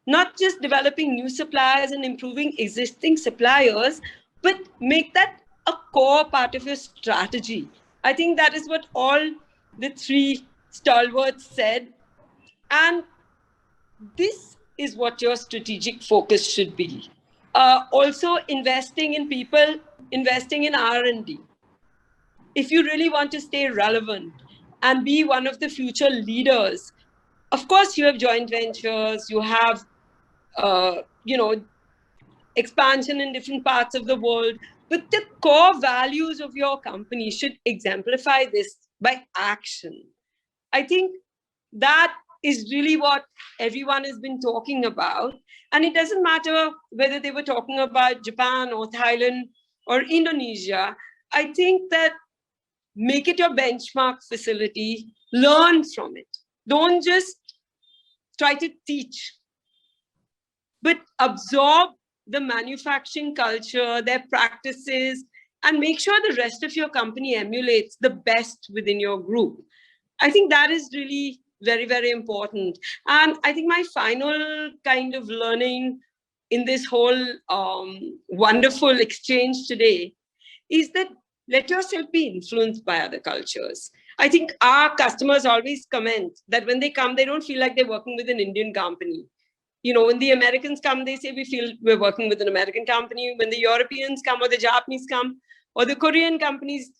not just developing new suppliers and improving existing suppliers, but make that a core part of your strategy. I think that is what all the three stalwarts said. And this is what your strategic focus should be. Also investing in people, investing in R&D. If you really want to stay relevant and be one of the future leaders, of course you have joint ventures, you have, expansion in different parts of the world, but the core values of your company should exemplify this by action. I think that is really what everyone has been talking about. And it doesn't matter whether they were talking about Japan or Thailand or Indonesia. I think that make it your benchmark facility, learn from it. Don't just try to teach, but absorb the manufacturing culture, their practices, and make sure the rest of your company emulates the best within your group. I think that is really very, very important. And I think my final kind of learning in this whole wonderful exchange today is that let yourself be influenced by other cultures. I think our customers always comment that when they come, they don't feel like they're working with an Indian company. When the Americans come, they say we feel we're working with an American company. When the Europeans come or the Japanese come or the Korean companies,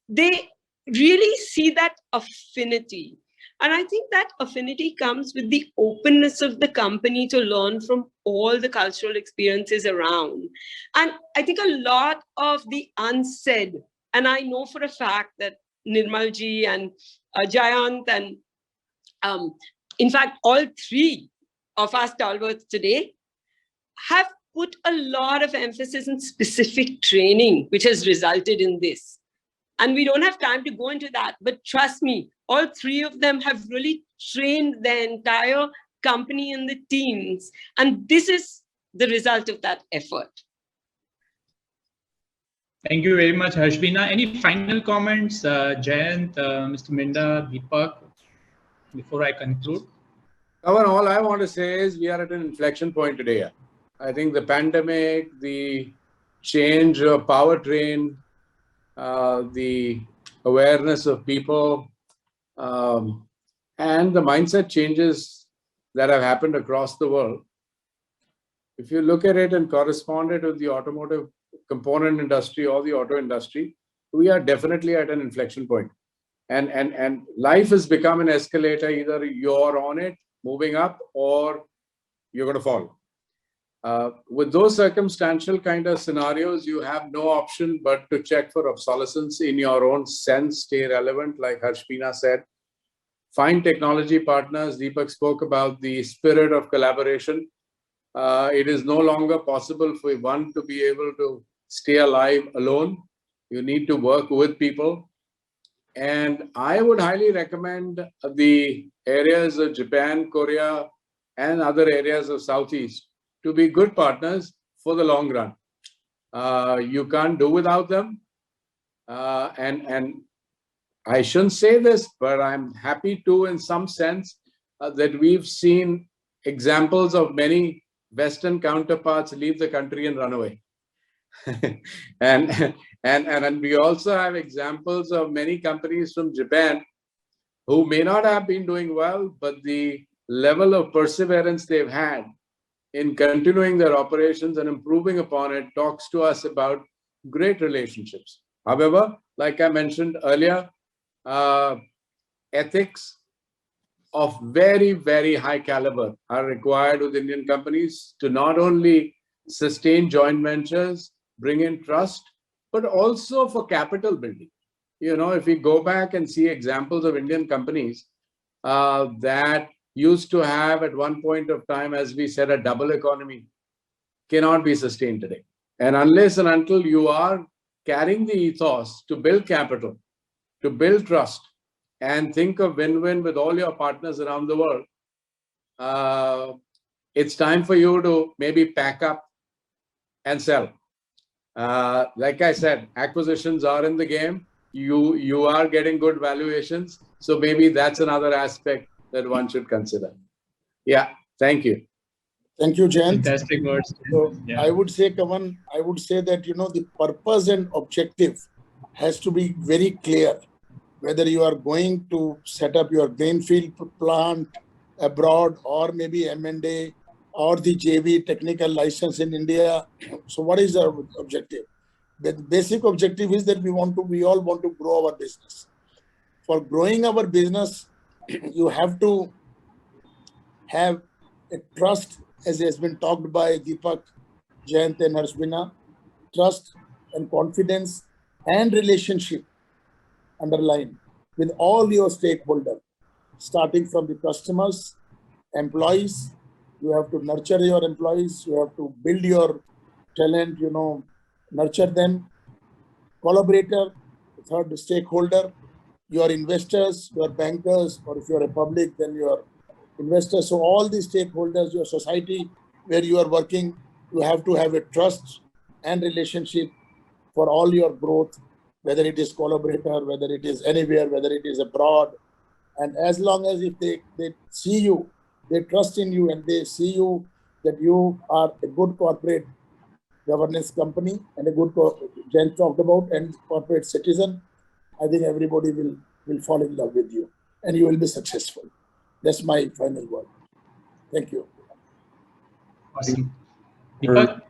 they really see that affinity. And I think that affinity comes with the openness of the company to learn from all the cultural experiences around. And I think a lot of the unsaid, and I know for a fact that Nirmalji and Jayant and in fact, all three of our stalwarts today have put a lot of emphasis in specific training, which has resulted in this. And we don't have time to go into that, but trust me, all three of them have really trained their entire company and the teams. And this is the result of that effort. Thank you very much, Harshbina. Any final comments, Jayant, Mr. Minda, Deepak, before I conclude? All I want to say is we are at an inflection point today. I think the pandemic, the change of powertrain, the awareness of people, and the mindset changes that have happened across the world. If you look at it and correspond it with the automotive component industry or the auto industry, we are definitely at an inflection point. And life has become an escalator. Either you're on it, moving up, or you're going to fall. With those circumstantial kind of scenarios, you have no option but to check for obsolescence in your own sense, stay relevant, like Harshpina said. Find technology partners. Deepak spoke about the spirit of collaboration. It is no longer possible for one to be able to stay alive alone. You need to work with people. And I would highly recommend the areas of Japan, Korea, and other areas of Southeast to be good partners for the long run. You can't do without them. And I shouldn't say this, but I'm happy to, in some sense, that we've seen examples of many Western counterparts leave the country and run away. and we also have examples of many companies from Japan who may not have been doing well, but the level of perseverance they've had in continuing their operations and improving upon it talks to us about great relationships. However, like I mentioned earlier, ethics of very, very high caliber are required with Indian companies to not only sustain joint ventures, bring in trust, but also for capital building. You know, if we go back and see examples of Indian companies that used to have at one point of time, as we said, a double economy, cannot be sustained today. And unless and until you are carrying the ethos to build capital, to build trust, and think of win-win with all your partners around the world, it's time for you to maybe pack up and sell. Like I said, acquisitions are in the game. You are getting good valuations. So maybe that's another aspect that one should consider. Yeah, thank you. Thank you, Jayant. Fantastic words. So Yeah. I would say, Kavan, I would say that, you know, the purpose and objective has to be very clear. Whether you are going to set up your greenfield plant abroad or maybe M&A or the JV technical license in India. So what is our objective? The basic objective is that we all want to grow our business. For growing our business, you have to have a trust, as has been talked by Deepak, Jayant and Harshpina, trust and confidence and relationship underline with all your stakeholders, starting from the customers, employees. You have to nurture your employees. You have to build your talent, you know, nurture them. Collaborator, third stakeholder, your investors, your bankers, or if you're a public, then your investors. So all the stakeholders, your society where you are working, you have to have a trust and relationship for all your growth, whether it is collaborator, whether it is anywhere, whether it is abroad. And as long as if they see you, they trust in you, and they see you that you are a good corporate governance company and a good, Jen talked about, and corporate citizen, I think everybody will fall in love with you and you will be successful. That's my final word. Thank you. Awesome. Deepak?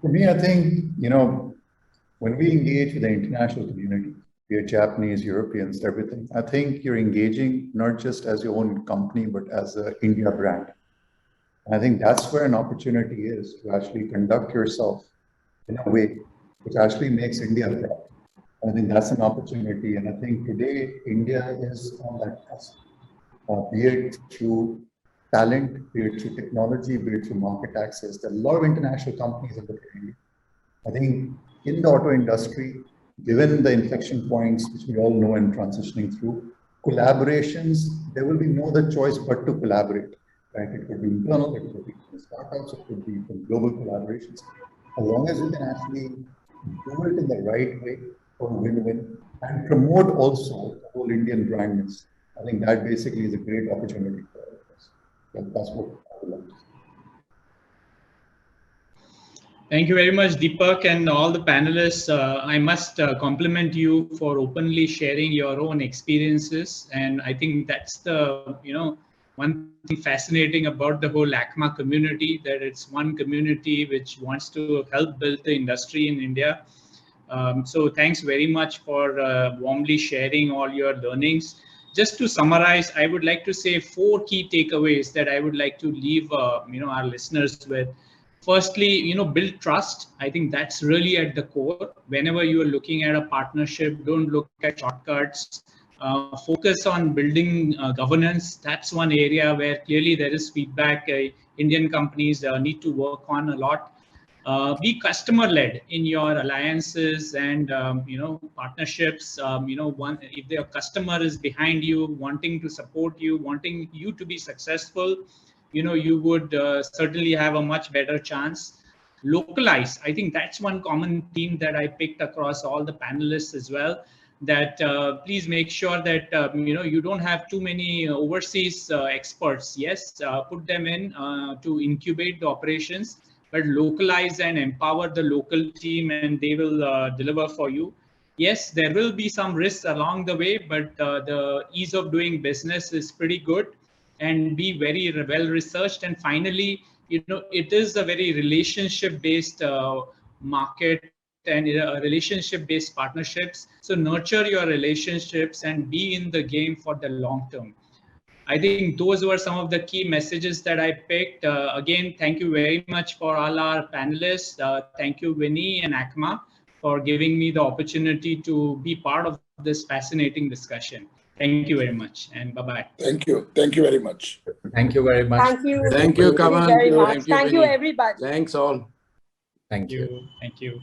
For me, I think, you know, when we engage with the international community, be it Japanese, Europeans, everything, I think you're engaging not just as your own company, but as an India brand. And I think that's where an opportunity is to actually conduct yourself in a way which actually makes India proud. I think that's an opportunity. And I think today, India is on that cusp, be it through talent, be it through technology, be it through market access. There are a lot of international companies in the India. I think in the auto industry, given the inflection points which we all know and transitioning through, collaborations, there will be no other choice but to collaborate, right? It could be internal, it could be from startups, it could be from global collaborations. As long as you can actually do it in the right way for win-win and promote also the whole Indian brandness, I think that basically is a great opportunity for all of us. That's what I would like to say. Thank you very much, Deepak, and all the panelists. I must compliment you for openly sharing your own experiences. And I think that's the, one thing fascinating about the whole ACMA community, that it's one community which wants to help build the industry in India. So thanks very much for warmly sharing all your learnings. Just to summarize, I would like to say 4 key takeaways that I would like to leave our listeners with. Firstly, build trust. I think that's really at the core. Whenever you are looking at a partnership, don't look at shortcuts. Focus on building governance. That's one area where clearly there is feedback. Indian companies need to work on a lot. Be customer led in your alliances and partnerships. If their customer is behind you, wanting to support you, wanting you to be successful, you would certainly have a much better chance. Localize. I think that's one common theme that I picked across all the panelists as well, that please make sure that you don't have too many overseas experts. Yes, put them in to incubate the operations, but localize and empower the local team, and they will deliver for you. Yes, there will be some risks along the way, but the ease of doing business is pretty good, and be very well researched. And finally, it is a very relationship based market and relationship based partnerships. So nurture your relationships and be in the game for the long term. I think those were some of the key messages that I picked. Again, thank you very much for all our panelists. Thank you, Winnie and ACMA, for giving me the opportunity to be part of this fascinating discussion. Thank you very much, and bye-bye. Thank you. Thank you very much. Thank you very much. Thank you. Thank you, Kamal. Very much. Thank you, Thank you, Vinny. everybody. Thanks all. Thank you. Thank you.